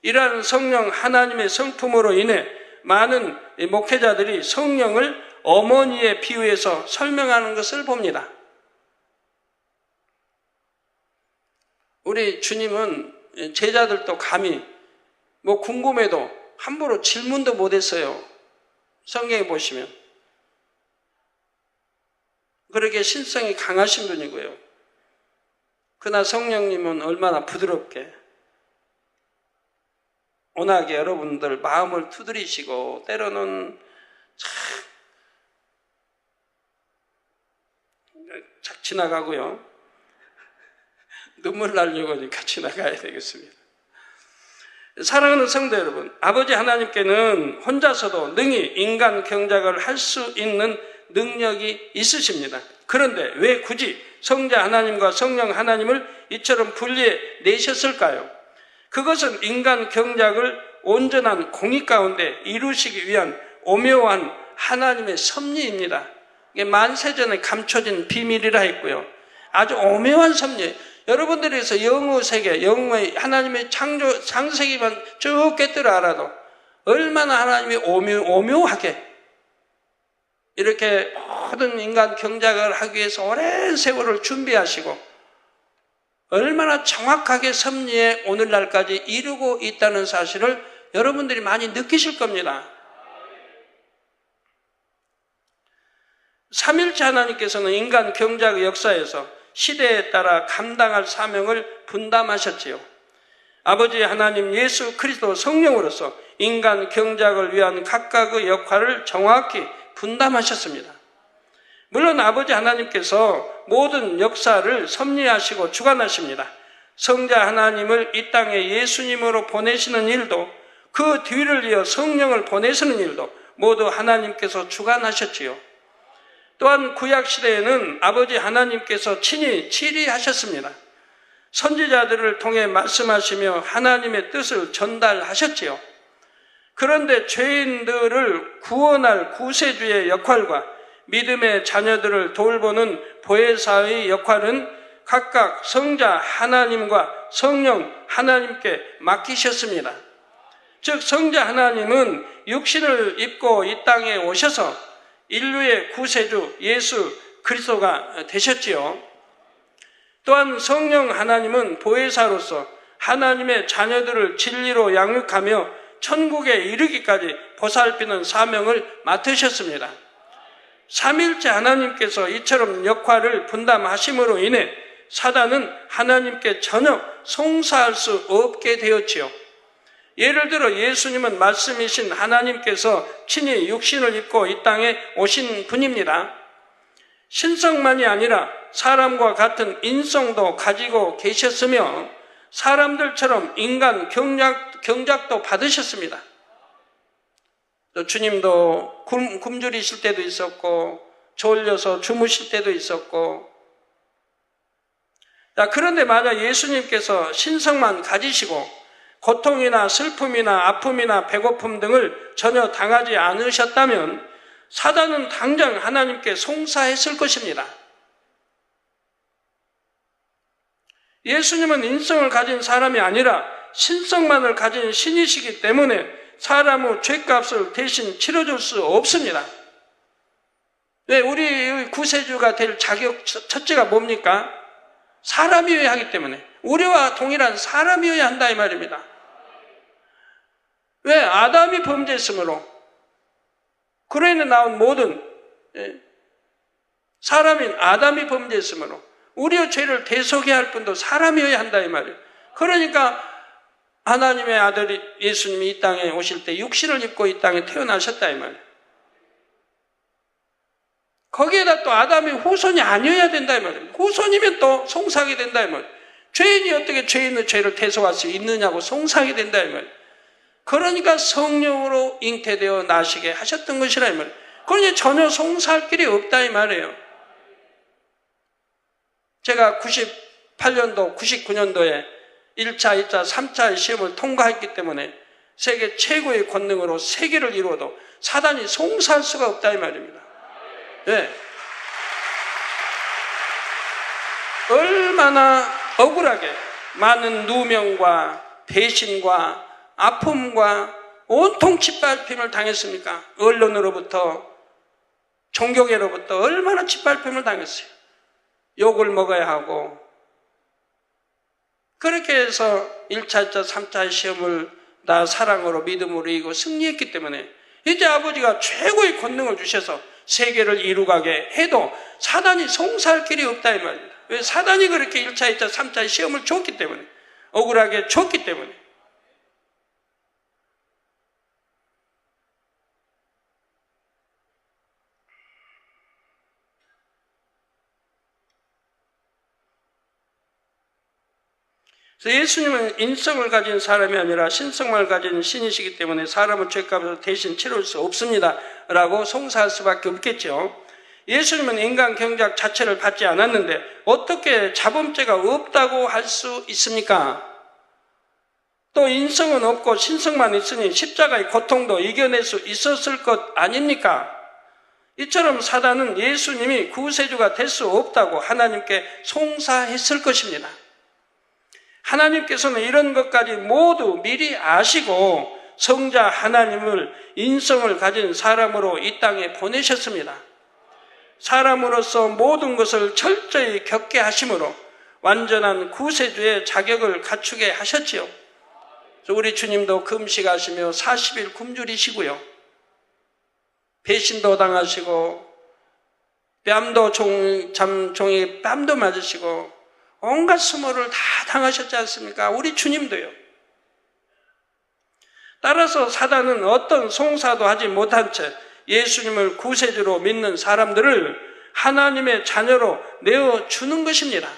이러한 성령 하나님의 성품으로 인해 많은 목회자들이 성령을 어머니에 비유해서 설명하는 것을 봅니다. 우리 주님은 제자들도 감히 궁금해도 함부로 질문도 못했어요. 성경에 보시면 그렇게 신성이 강하신 분이고요. 그러나 성령님은 얼마나 부드럽게 워낙에 여러분들 마음을 두드리시고 때로는 착 지나가고요. 눈물 나려고 하니까 지나가야 되겠습니다. 사랑하는 성도 여러분, 아버지 하나님께는 혼자서도 능히 인간 경작을 할 수 있는 능력이 있으십니다. 그런데 왜 굳이 성자 하나님과 성령 하나님을 이처럼 분리해 내셨을까요? 그것은 인간 경작을 온전한 공의 가운데 이루시기 위한 오묘한 하나님의 섭리입니다. 이게 만세전에 감춰진 비밀이라 했고요. 아주 오묘한 섭리. 여러분들에서 영어 세계, 영어의 하나님의 창세기만 쭉 깨뜨려 알아도 얼마나 하나님이 오묘하게 이렇게 모든 인간 경작을 하기 위해서 오랜 세월을 준비하시고 얼마나 정확하게 섭리에 오늘날까지 이루고 있다는 사실을 여러분들이 많이 느끼실 겁니다. 삼일체 하나님께서는 인간 경작의 역사에서 시대에 따라 감당할 사명을 분담하셨지요. 아버지 하나님 예수 그리스도 성령으로서 인간 경작을 위한 각각의 역할을 정확히 분담하셨습니다. 물론 아버지 하나님께서 모든 역사를 섭리하시고 주관하십니다. 성자 하나님을 이 땅에 예수님으로 보내시는 일도 그 뒤를 이어 성령을 보내시는 일도 모두 하나님께서 주관하셨지요. 또한 구약시대에는 아버지 하나님께서 친히 치리하셨습니다. 선지자들을 통해 말씀하시며 하나님의 뜻을 전달하셨지요. 그런데 죄인들을 구원할 구세주의 역할과 믿음의 자녀들을 돌보는 보혜사의 역할은 각각 성자 하나님과 성령 하나님께 맡기셨습니다. 즉 성자 하나님은 육신을 입고 이 땅에 오셔서 인류의 구세주 예수 그리스도가 되셨지요. 또한 성령 하나님은 보혜사로서 하나님의 자녀들을 진리로 양육하며 천국에 이르기까지 보살피는 사명을 맡으셨습니다. 삼일째 하나님께서 이처럼 역할을 분담하심으로 인해 사단은 하나님께 전혀 송사할 수 없게 되었지요. 예를 들어 예수님은 말씀이신 하나님께서 친히 육신을 입고 이 땅에 오신 분입니다. 신성만이 아니라 사람과 같은 인성도 가지고 계셨으며 사람들처럼 인간 경작도 받으셨습니다. 또 주님도 굶주리실 때도 있었고 졸려서 주무실 때도 있었고 그런데 만약 예수님께서 신성만 가지시고 고통이나 슬픔이나 아픔이나 배고픔 등을 전혀 당하지 않으셨다면 사단은 당장 하나님께 송사했을 것입니다. 예수님은 인성을 가진 사람이 아니라 신성만을 가진 신이시기 때문에 사람의 죄값을 대신 치러줄 수 없습니다. 왜? 우리 구세주가 될 자격 첫째가 뭡니까? 사람이어야 하기 때문에 우리와 동일한 사람이어야 한다 이 말입니다. 왜? 아담이 범죄했으므로 그로 인해 나온 모든 사람인 아담이 범죄했으므로 우리의 죄를 대속해야 할 분도 사람이어야 한다 이 말이에요. 그러니까 하나님의 아들 예수님이 이 땅에 오실 때 육신을 입고 이 땅에 태어나셨다 이 말이에요. 거기에다 또 아담이 후손이 아니어야 된다 이 말이에요. 후손이면 또 송사하게 된다 이 말이에요. 죄인이 어떻게 죄인의 죄를 대속할 수 있느냐고 송사하게 된다 이 말이에요. 그러니까 성령으로 잉태되어 나시게 하셨던 것이라 이 말이에요. 그러니 전혀 송사할 길이 없다 이 말이에요. 제가 98년도, 99년도에 1차, 2차, 3차의 시험을 통과했기 때문에 세계 최고의 권능으로 세계를 이루어도 사단이 송사할 수가 없다 이 말입니다. 네. 얼마나 억울하게 많은 누명과 배신과 아픔과 온통 짓밟힘을 당했습니까? 언론으로부터 종교계로부터 얼마나 짓밟힘을 당했어요. 욕을 먹어야 하고 그렇게 해서 1차, 2차, 3차 시험을 다 사랑으로 믿음으로 이기고 승리했기 때문에 이제 아버지가 최고의 권능을 주셔서 세계를 이루가게 해도 사단이 송사할 길이 없다 이 말입니다. 왜? 사단이 그렇게 1차, 2차, 3차 시험을 줬기 때문에, 억울하게 줬기 때문에. 그래서 예수님은 인성을 가진 사람이 아니라 신성만을 가진 신이시기 때문에 사람은 죄값을 대신 치를 수 없습니다 라고 송사할 수밖에 없겠죠. 예수님은 인간 경작 자체를 받지 않았는데 어떻게 자범죄가 없다고 할 수 있습니까? 또 인성은 없고 신성만 있으니 십자가의 고통도 이겨낼 수 있었을 것 아닙니까? 이처럼 사단은 예수님이 구세주가 될 수 없다고 하나님께 송사했을 것입니다. 하나님께서는 이런 것까지 모두 미리 아시고 성자 하나님을 인성을 가진 사람으로 이 땅에 보내셨습니다. 사람으로서 모든 것을 철저히 겪게 하심으로 완전한 구세주의 자격을 갖추게 하셨지요. 우리 주님도 금식하시며 40일 굶주리시고요. 배신도 당하시고 뺨도 종이 뺨도 맞으시고 온갖 수모를 다 당하셨지 않습니까? 우리 주님도요. 따라서 사단은 어떤 송사도 하지 못한 채 예수님을 구세주로 믿는 사람들을 하나님의 자녀로 내어주는 것입니다.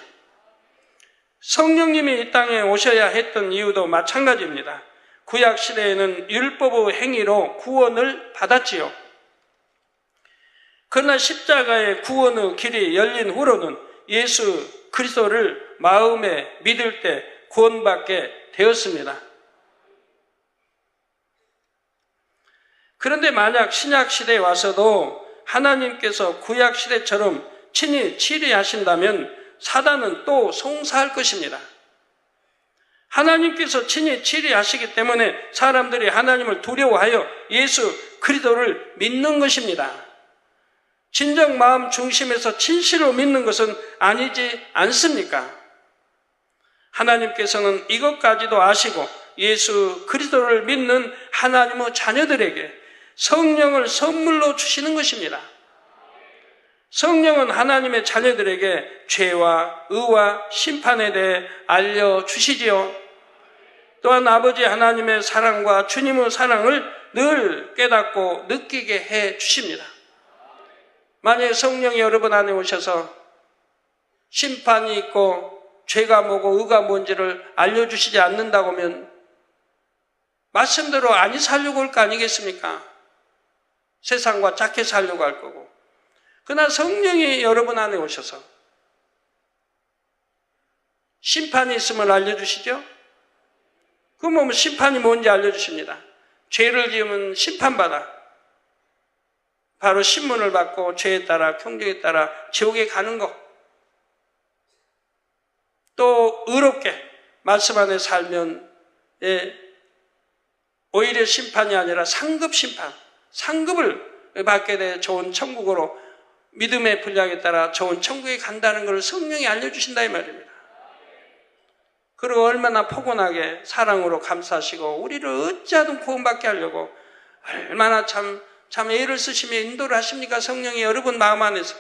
성령님이 이 땅에 오셔야 했던 이유도 마찬가지입니다. 구약시대에는 율법의 행위로 구원을 받았지요. 그러나 십자가의 구원의 길이 열린 후로는 예수 그리스도를 마음에 믿을 때 구원받게 되었습니다. 그런데 만약 신약시대에 와서도 하나님께서 구약시대처럼 친히 치리하신다면 사단은 또 송사할 것입니다. 하나님께서 친히 치리하시기 때문에 사람들이 하나님을 두려워하여 예수 그리스도를 믿는 것입니다. 진정 마음 중심에서 진실로 믿는 것은 아니지 않습니까? 하나님께서는 이것까지도 아시고 예수 그리스도를 믿는 하나님의 자녀들에게 성령을 선물로 주시는 것입니다. 성령은 하나님의 자녀들에게 죄와 의와 심판에 대해 알려주시지요. 또한 아버지 하나님의 사랑과 주님의 사랑을 늘 깨닫고 느끼게 해 주십니다. 만약에 성령이 여러분 안에 오셔서 심판이 있고 죄가 뭐고 의가 뭔지를 알려주시지 않는다고 하면 말씀대로 아니 살려고 할 거 아니겠습니까? 세상과 작게 살려고 할 거고. 그러나 성령이 여러분 안에 오셔서 심판이 있음을 알려주시죠? 그럼 심판이 뭔지 알려주십니다. 죄를 지으면 심판받아. 바로 신문을 받고 죄에 따라 경쟁에 따라 지옥에 가는 것. 또 의롭게 말씀 안에 살면 오히려 심판이 아니라 상급 심판, 상급을 받게 돼 좋은 천국으로 믿음의 분량에 따라 좋은 천국에 간다는 것을 성령이 알려주신다 이 말입니다. 그리고 얼마나 포근하게 사랑으로 감싸시고 우리를 어찌하든 구원받게 하려고 얼마나 참 애를 쓰시며 인도를 하십니까? 성령이 여러분 마음 안에서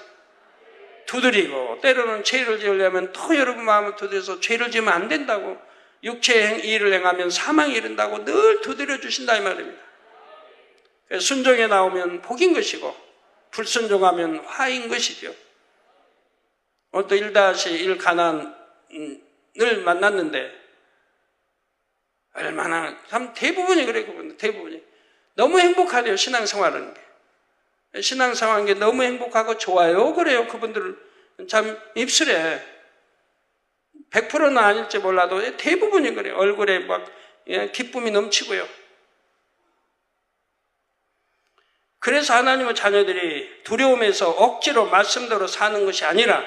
두드리고 때로는 죄를 지으려면 또 여러분 마음을 두드려서 죄를 지으면 안 된다고 육체의 일을 행하면 사망에 이른다고 늘 두드려 주신다 이 말입니다. 순종에 나오면 복인 것이고 불순종하면 화인 것이죠. 또 1-1 가난을 만났는데 얼마나 참 대부분이 그래요. 대부분이 너무 행복하대요. 신앙생활하는 게. 신앙생활하는 게 너무 행복하고 좋아요. 그래요. 그분들은 참 입술에 100%는 아닐지 몰라도 대부분이 그래요. 얼굴에 막 기쁨이 넘치고요. 그래서 하나님의 자녀들이 두려움에서 억지로 말씀대로 사는 것이 아니라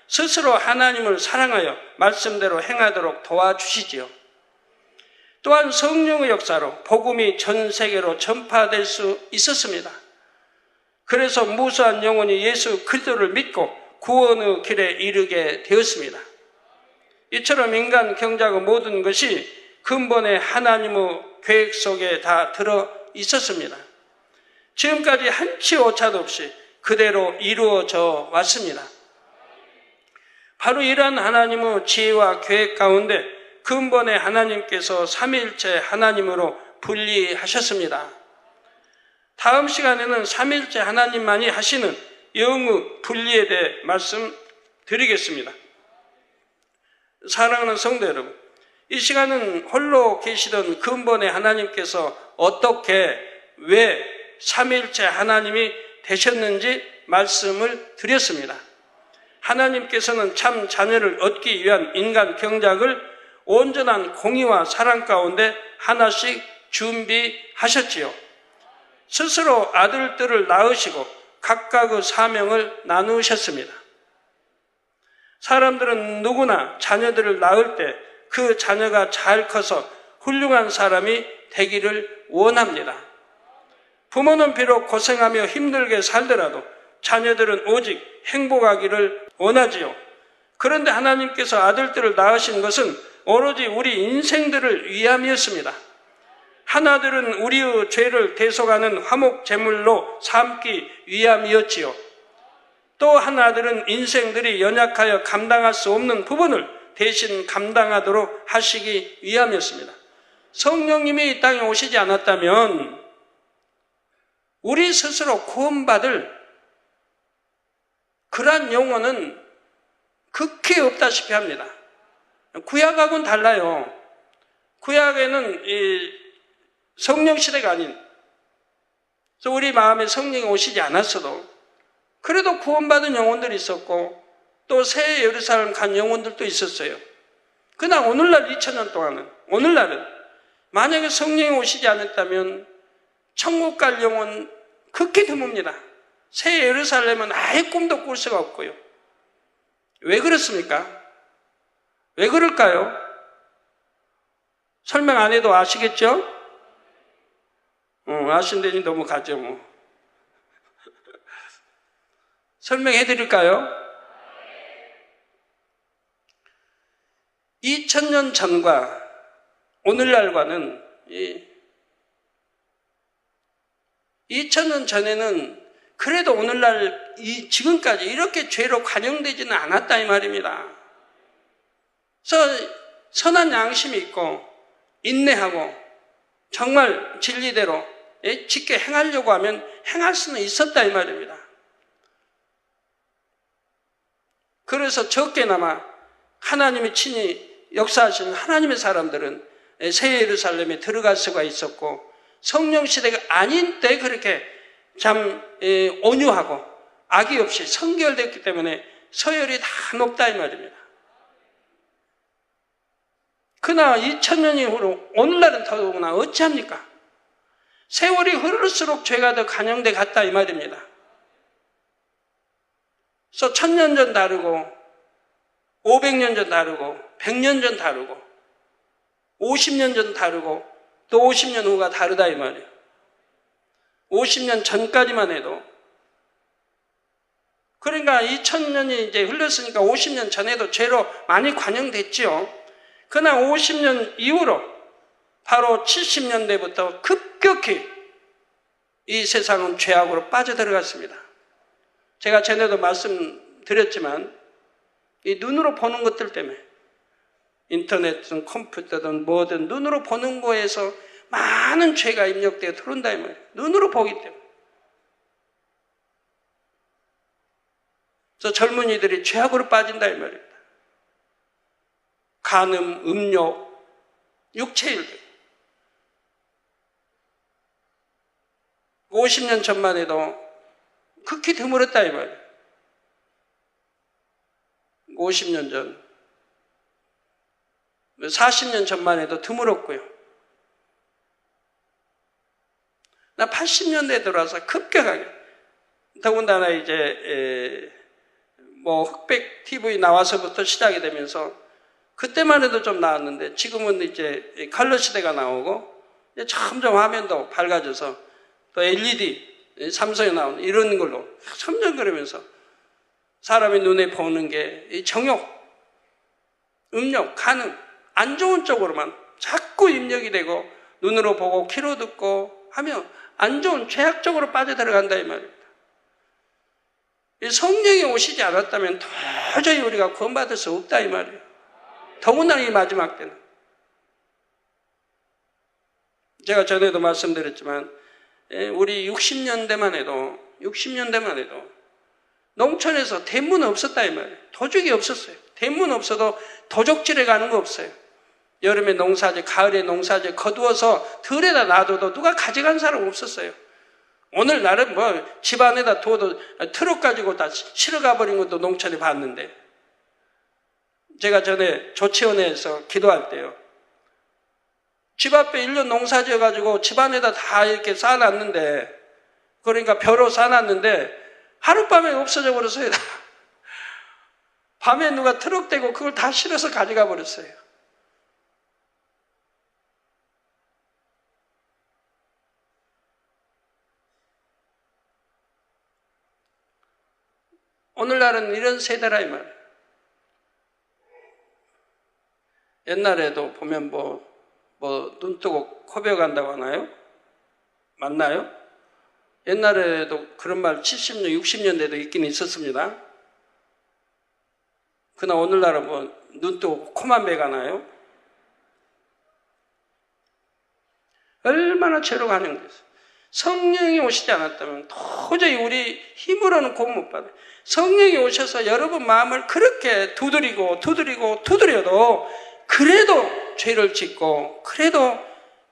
스스로 하나님을 사랑하여 말씀대로 행하도록 도와주시지요. 또한 성령의 역사로 복음이 전 세계로 전파될 수 있었습니다. 그래서 무수한 영혼이 예수 그리스도를 믿고 구원의 길에 이르게 되었습니다. 이처럼 인간 경작의 모든 것이 근본에 하나님의 계획 속에 다 들어 있었습니다. 지금까지 한치 오차도 없이 그대로 이루어져 왔습니다. 바로 이러한 하나님의 지혜와 계획 가운데 근본의 하나님께서 삼위일체 하나님으로 분리하셨습니다. 다음 시간에는 삼위일체 하나님만이 하시는 영의 분리에 대해 말씀드리겠습니다. 사랑하는 성도 여러분, 이 시간은 홀로 계시던 근본의 하나님께서 어떻게 왜 삼위일체 하나님이 되셨는지 말씀을 드렸습니다. 하나님께서는 참 자녀를 얻기 위한 인간 경작을 온전한 공의와 사랑 가운데 하나씩 준비하셨지요. 스스로 아들들을 낳으시고 각각의 사명을 나누셨습니다. 사람들은 누구나 자녀들을 낳을 때 그 자녀가 잘 커서 훌륭한 사람이 되기를 원합니다. 부모는 비록 고생하며 힘들게 살더라도 자녀들은 오직 행복하기를 원하지요. 그런데 하나님께서 아들들을 낳으신 것은 오로지 우리 인생들을 위함이었습니다. 하나들은 우리의 죄를 대속하는 화목 제물로 삼기 위함이었지요. 또 하나들은 인생들이 연약하여 감당할 수 없는 부분을 대신 감당하도록 하시기 위함이었습니다. 성령님이 이 땅에 오시지 않았다면 우리 스스로 구원받을 그러한 영혼은 극히 없다시피 합니다. 구약하고는 달라요. 구약에는 이 성령 시대가 아닌, 우리 마음에 성령이 오시지 않았어도 그래도 구원받은 영혼들이 있었고 또 새 예루살렘 간 영혼들도 있었어요. 그러나 오늘날 2000년 동안은, 오늘날은 만약에 성령이 오시지 않았다면 천국 갈 영혼 극히 드뭅니다. 새 예루살렘은 아예 꿈도 꿀 수가 없고요. 왜 그렇습니까? 왜 그럴까요? 설명 안 해도 아시겠죠? 아신다니 너무 가죠 뭐. 설명해 드릴까요? 2000년 전과 오늘날과는 2000년 전에는 그래도 오늘날 지금까지 이렇게 죄로 관영되지는 않았다 이 말입니다. 그래서 선한 양심이 있고 인내하고 정말 진리대로 지켜 행하려고 하면 행할 수는 있었다 이 말입니다. 그래서 적게나마 하나님이 친히 역사하시는 하나님의 사람들은 새 예루살렘에 들어갈 수가 있었고 성령 시대가 아닌 때 그렇게 참 온유하고 악의 없이 성결됐기 때문에 서열이 다 높다 이 말입니다. 그러나 2000년 이후로 오늘날은 더더구나 어찌합니까? 세월이 흐를수록 죄가 더 관영돼 갔다 이 말입니다. 그래서 1000년 전 다르고 500년 전 다르고 100년 전 다르고 50년 전 다르고 또 50년 후가 다르다 이 말이에요. 50년 전까지만 해도 그러니까 2000년이 이제 흘렀으니까 50년 전에도 죄로 많이 관영됐지요. 그러나 50년 이후로 바로 70년대부터 급격히 이 세상은 죄악으로 빠져들어갔습니다. 제가 전에도 말씀드렸지만 이 눈으로 보는 것들 때문에 인터넷이든 컴퓨터든 뭐든 눈으로 보는 거에서 많은 죄가 입력되어 들어온다 이 말이에요. 눈으로 보기 때문에. 그래서 젊은이들이 죄악으로 빠진다 이 말입니다. 간음, 음욕, 육체일들. 50년 전만 해도 극히 드물었다 이 말이에요. 50년 전, 40년 전만 해도 드물었고요. 나 80년대에 들어와서 급격하게, 더군다나 이제 흑백 TV 나와서부터 시작이 되면서 그때만 해도 좀 나왔는데 지금은 이제 컬러 시대가 나오고 이제 점점 화면도 밝아져서 또 LED 삼성에 나오는 이런 걸로 점점 그러면서 사람의 눈에 보는 게 정욕, 음욕, 간음 안 좋은 쪽으로만 자꾸 입력이 되고 눈으로 보고 귀로 듣고 하면 안 좋은 죄악 쪽으로 빠져들어간다 이 말입니다. 성령이 오시지 않았다면 도저히 우리가 구원받을 수 없다 이 말이에요. 더군다나 이 마지막 때는. 제가 전에도 말씀드렸지만 우리 60년대만 해도 농촌에서 대문 없었다 이 말이에요. 도적이 없었어요. 대문 없어도 도적질해 가는 거 없어요. 여름에 농사지, 가을에 농사지 거두어서 들에다 놔둬도 누가 가져간 사람 없었어요. 오늘날은 뭐 집안에다 두어도 트럭 가지고 다 실어가 버린 것도 농촌에 봤는데, 제가 전에 조치원에서 기도할 때요, 집 앞에 1년 농사 지어가지고 집안에다 다 이렇게 쌓아놨는데, 그러니까 벼로 쌓아놨는데 하룻밤에 없어져 버렸어요. 밤에 누가 트럭 대고 그걸 다 실어서 가져가 버렸어요. 오늘날은 이런 세대라 이 말이에요. 옛날에도 보면 눈 뜨고 코 베어간다고 하나요? 맞나요? 옛날에도 그런 말 70년, 60년대도 있긴 있었습니다. 그러나 오늘날은 눈 뜨고 코만 베가나요? 얼마나 죄로 한영됐어요. 성령이 오시지 않았다면 도저히 우리 힘으로는 구원 못 받아요. 성령이 오셔서 여러분 마음을 그렇게 두드려도 그래도 죄를 짓고 그래도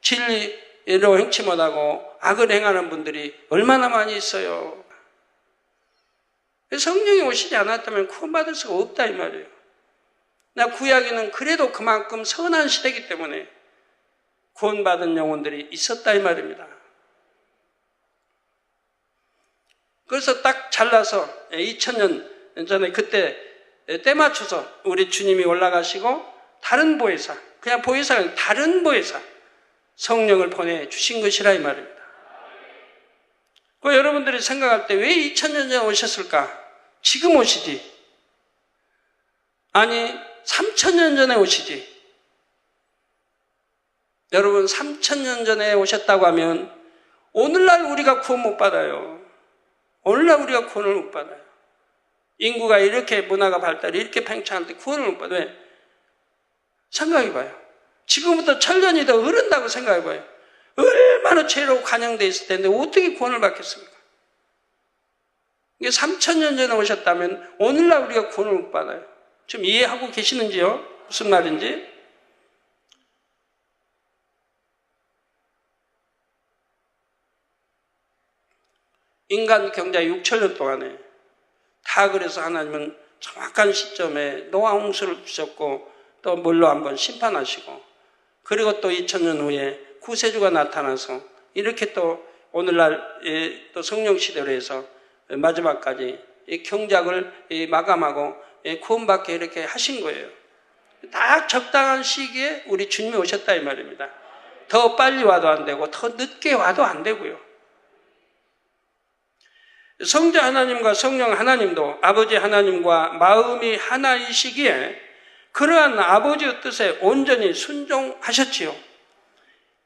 진리로 행치 못하고 악을 행하는 분들이 얼마나 많이 있어요. 성령이 오시지 않았다면 구원받을 수가 없다 이 말이에요. 구약에는 그래도 그만큼 선한 시대이기 때문에 구원받은 영혼들이 있었다 이 말입니다. 그래서 딱 잘라서 2000년 전에 그때 때 맞춰서 우리 주님이 올라가시고 다른 보혜사, 그냥 보혜사가 아니라 다른 보혜사 성령을 보내주신 것이라 이 말입니다. 그 여러분들이 생각할 때 왜 2000년 전에 오셨을까? 지금 오시지. 아니 3000년 전에 오시지. 여러분 3000년 전에 오셨다고 하면 오늘날 우리가 구원 못 받아요. 오늘날 우리가 구원을 못 받아요. 인구가 이렇게 문화가 발달이 이렇게 팽창한데 구원을 못 받아요. 왜? 생각해봐요. 지금부터 1000년이 더 흐른다고 생각해봐요. 얼마나 죄로 관영되어 있을 텐데 어떻게 구원을 받겠습니까? 이게 3000년 전에 오셨다면 오늘날 우리가 구원을 못 받아요. 지금 이해하고 계시는지요? 무슨 말인지? 인간 경자 6000년 동안에 다 그래서 하나님은 정확한 시점에 노아 홍수를 주셨고 또 물로 한번 심판하시고 그리고 또 2000년 후에 구세주가 나타나서 이렇게 또 오늘날 또 성령 시대로 해서 마지막까지 이 경작을 마감하고 구원받게 이렇게 하신 거예요. 딱 적당한 시기에 우리 주님이 오셨다 이 말입니다. 더 빨리 와도 안 되고 더 늦게 와도 안 되고요. 성자 하나님과 성령 하나님도 아버지 하나님과 마음이 하나이시기에 그러한 아버지의 뜻에 온전히 순종하셨지요.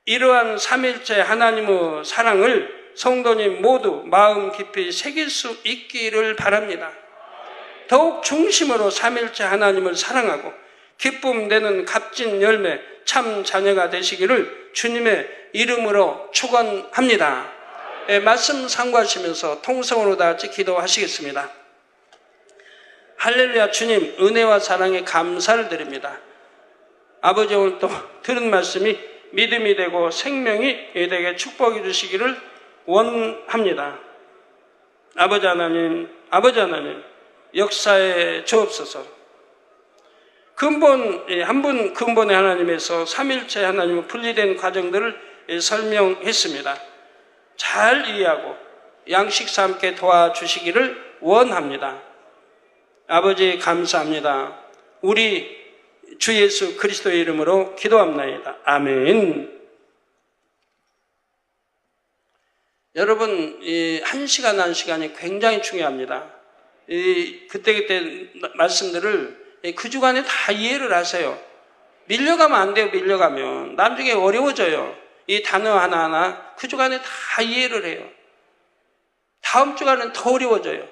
이러한 삼일체 하나님의 사랑을 성도님 모두 마음 깊이 새길 수 있기를 바랍니다. 더욱 중심으로 삼일체 하나님을 사랑하고 기쁨 되는 값진 열매 참 자녀가 되시기를 주님의 이름으로 축원합니다. 말씀 상고하시면서 통성으로 다 같이 기도하시겠습니다. 할렐루야. 주님 은혜와 사랑에 감사를 드립니다. 아버지 오늘 또 들은 말씀이 믿음이 되고 생명이 되게 축복해 주시기를 원합니다. 아버지 하나님 역사에 주옵소서. 한 분 근본의 하나님에서 삼일체 하나님의 분리된 과정들을 설명했습니다. 잘 이해하고 양식과 함께 도와주시기를 원합니다. 아버지 감사합니다. 우리 주 예수 그리스도의 이름으로 기도합나이다. 아멘. 여러분, 한 시간이 굉장히 중요합니다. 그때 말씀들을 그 주간에 다 이해를 하세요. 밀려가면 안 돼요. 밀려가면 나중에 어려워져요. 이 단어 하나하나 그 주간에 다 이해를 해요. 다음 주간은 더 어려워져요.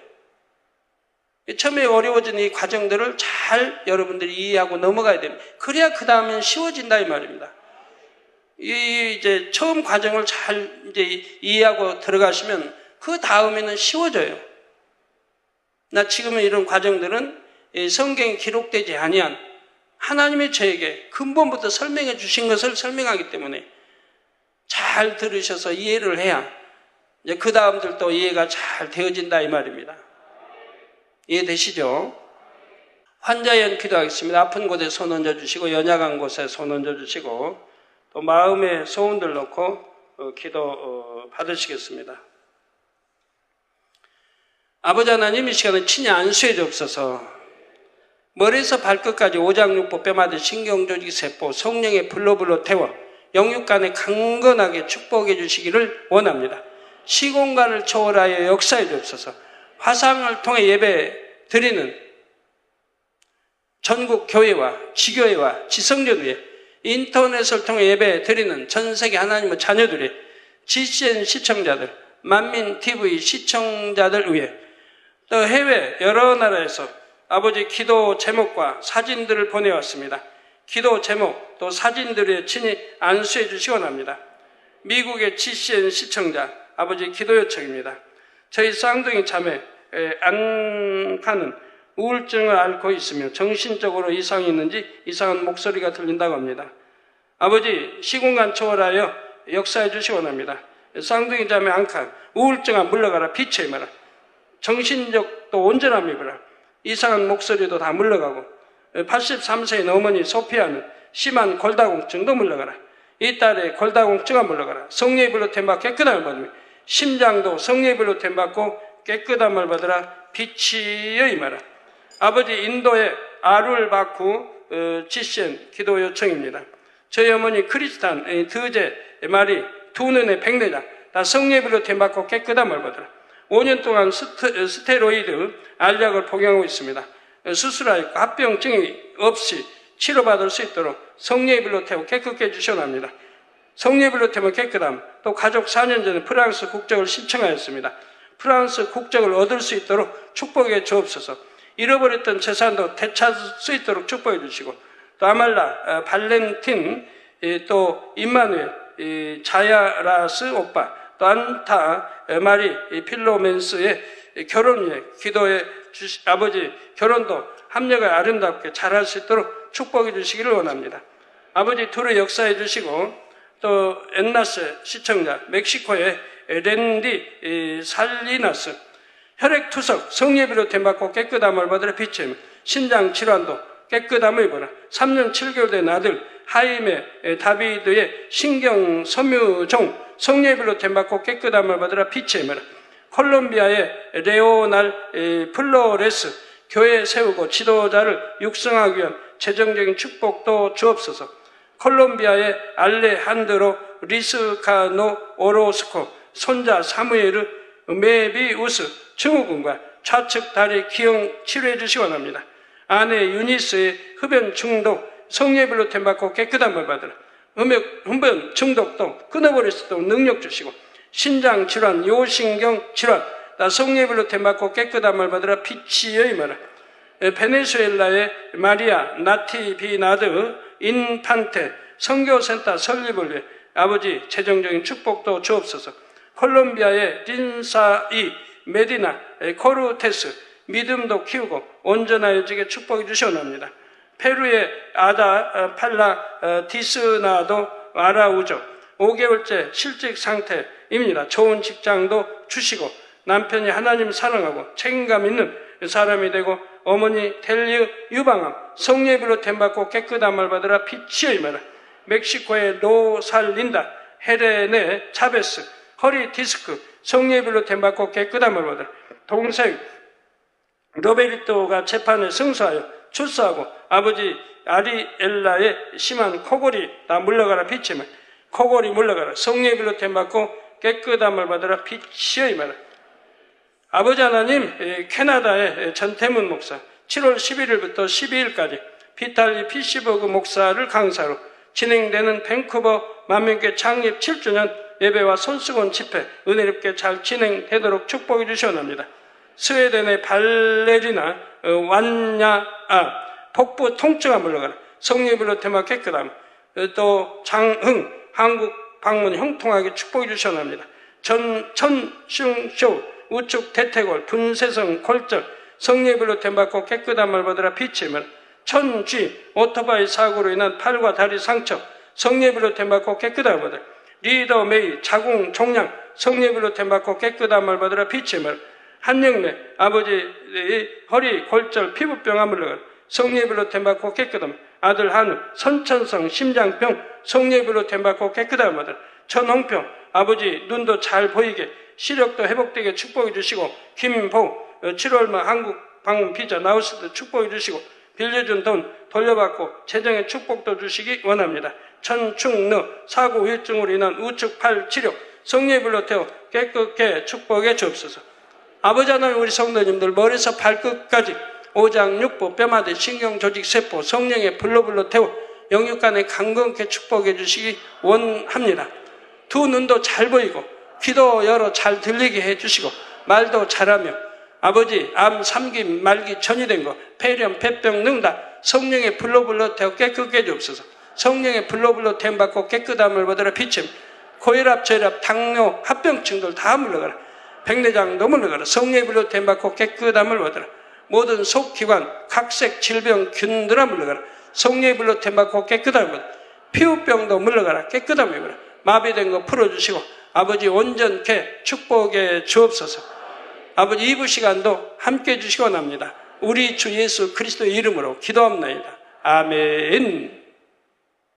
처음에 어려워진 이 과정들을 잘 여러분들이 이해하고 넘어가야 됩니다. 그래야 그 다음엔 쉬워진다 이 말입니다. 이제 처음 과정을 잘 이제 이해하고 들어가시면 그 다음에는 쉬워져요. 나 지금은 이런 과정들은 성경에 기록되지 아니한 하나님이 저에게 근본부터 설명해 주신 것을 설명하기 때문에 잘 들으셔서 이해를 해야 이제 그 다음들도 이해가 잘 되어진다 이 말입니다. 이해되시죠? 환자연 기도하겠습니다. 아픈 곳에 손 얹어주시고 연약한 곳에 손 얹어주시고 또 마음에 소원들 넣고 기도 받으시겠습니다. 아버지 하나님, 이 시간에 친히 안수해 주옵소서. 머리에서 발끝까지 오장육부 뼈마디 신경조직 세포 성령의 불로 태워 영육간에 강건하게 축복해 주시기를 원합니다. 시공간을 초월하여 역사해 주옵소서. 화상을 통해 예배 드리는 전국 교회와 지교회와 지성전위에 인터넷을 통해 예배 드리는 전세계 하나님의 자녀들이 GCN 시청자들, 만민TV 시청자들 위해 또 해외 여러 나라에서 아버지 기도 제목과 사진들을 보내왔습니다. 기도 제목 또 사진들에 친히 안수해 주시기 원합니다. 미국의 GCN 시청자 아버지 기도 요청입니다. 저희 쌍둥이 자매 안카는 우울증을 앓고 있으며 정신적으로 이상이 있는지 이상한 목소리가 들린다고 합니다. 아버지 시공간 초월하여 역사해 주시기 원합니다. 쌍둥이 자매 안카 우울증아 물러가라 빛의 마라. 정신적도 온전함이 보라. 이상한 목소리도 다 물러가고 83세인 어머니 소피아는 심한 골다공증도 물러가라. 이 딸의 골다공증아 물러가라. 성령의 불로 템받고 깨끗함을 받으며 심장도 성령의 불로 템받고 깨끗함을 받으라. 빛이여 임하라. 아버지 인도의 아룰바쿠 GCN 기도 요청입니다. 저희 어머니 크리스탄 드제 마리 두 눈의 백내장 다 성령의 불로 템받고 깨끗함을 받으라. 5년 동안 스테로이드 알약을 복용하고 있습니다. 수술하였고 합병증이 없이 치료받을 수 있도록 성령의 불로 태워 깨끗게 해주시옵나이다. 성령의 불로 태워 깨끗함. 또 가족 4년 전에 프랑스 국적을 신청하였습니다. 프랑스 국적을 얻을 수 있도록 축복해 주옵소서. 잃어버렸던 재산도 되찾을 수 있도록 축복해 주시고 또 아말라, 발렌틴, 또 임마누엘, 자야라스 오빠, 또 안타, 마리, 필로멘스의 결혼에 기도해 아버지 결혼도 합력을 아름답게 잘할 수 있도록 축복해 주시기를 원합니다. 아버지 둘을 역사해 주시고 또 엔나스 시청자 멕시코의 렌디 살리나스 혈액투석 성령의 비로 템받고 깨끗함을 받으라. 빛의 신장 질환도 깨끗함을 입어라. 3년 7개월 된 아들 하임의 다비드의 신경 섬유종 성령의 비로 템받고 깨끗함을 받으라. 빛의 임하라. 콜롬비아의 레오날 플로레스 교회 세우고 지도자를 육성하기 위한 재정적인 축복도 주옵소서. 콜롬비아의 알레한드로 리스카노 오로스코 손자 사무엘의 메비우스 증후군과 좌측 다리 기형 치료해 주시기 원합니다. 아내 유니스의 흡연 중독 성령의 불로 템받고 깨끗함을 받으라. 흡연 중독도 끊어버릴 수 있도록 능력 주시고 신장 질환, 요신경 질환 다 성령의 불로 템받고 깨끗함을 받으라. 빛이여 임하라. 베네수엘라의 마리아 나티비나드 인판테 선교센터 설립을 위해 아버지 재정적인 축복도 주옵소서. 콜롬비아의 딘사이 메디나 코르테스 믿음도 키우고 온전하여지게 축복해 주시옵나이다. 페루의 아다 팔라 디스나도 아라우조 5개월째 실직 상태입니다. 좋은 직장도 주시고 남편이 하나님 사랑하고 책임감 있는 사람이 되고 어머니 텔리의 유방암 성령의 불로 템받고 깨끗함을 받으라. 빛이여 임하라. 멕시코의 로살린다 헤레네 차베스 허리 디스크 성령의 불로 템받고 깨끗함을 받으라. 동생 로베르토가 재판에 승소하여 출소하고 아버지 아리엘라의 심한 코골이 다 물러가라. 빛이여 코골이 물러가라. 성령의 불로 템받고 깨끗함을 받으라. 빛이여 임하라. 아버지 하나님, 캐나다의 전태문 목사 7월 11일부터 12일까지 비탈리 피시버그 목사를 강사로 진행되는 밴쿠버 만민교회 창립 7주년 예배와 손수건 집회 은혜롭게 잘 진행되도록 축복해 주시옵나이다. 스웨덴의 발레리나 복부 통증아 물러가라. 성령의 불로 대마 깨끗함. 또 장흥 한국 방문 형통하게 축복해 주셔납니다. 천슝쇼 우측 대퇴골 분쇄성 골절 성령의 불로 대받고 깨끗함을 받으라. 피침을 천쥐 오토바이 사고로 인한 팔과 다리 상처 성령의 불로 대받고 깨끗함을 받으라. 리더 메이 자궁 종양 성령의 불로 대받고 깨끗함을 받으라. 피침을 한영래 아버지의 허리 골절 피부병 물러가라. 성령의 불로 대받고 깨끗함. 아들 한우 선천성 심장병 성령의 불로 대받고 깨끗함을 받으라. 전홍평 아버지 눈도 잘 보이게 시력도 회복되게 축복해 주시고 김보 7월말 한국 방문 비자 나오실 때 축복해 주시고 빌려준 돈 돌려받고 재정의 축복도 주시기 원합니다. 천충너 사고 후유증으로 인한 우측 팔 치료 성령의 불로 태워 깨끗게 축복해 주옵소서. 아버지 하나님 우리 성도님들 머리에서 발끝까지 오장육부 뼈마디 신경조직 세포 성령의 불로 태워 영육간에 강건케 축복해 주시기 원합니다. 두 눈도 잘 보이고 귀도 열어 잘 들리게 해주시고 말도 잘하며 아버지 암 3기 말기 전이 된 거 폐렴 폐병 능다 성령의 불로 태워 깨끗게 해주옵소서. 성령의 불로 태움 받고 깨끗함을 받으라. 피침 고혈압 저혈압 당뇨 합병증들 다 물러가라. 백내장도 물러가라. 성령의 불로 태움 받고 깨끗함을 받으라. 모든 속기관 각색 질병 균들아 물러가라. 성령의 불로 태움 받고 깨끗함을 받으라. 피부병도 물러가라. 깨끗함을 받으라. 마비된 거 풀어주시고 아버지 온전케 축복해 주옵소서. 아버지 이부 시간도 함께 해주시기 원합니다. 우리 주 예수 그리스도의 이름으로 기도합나이다. 아멘.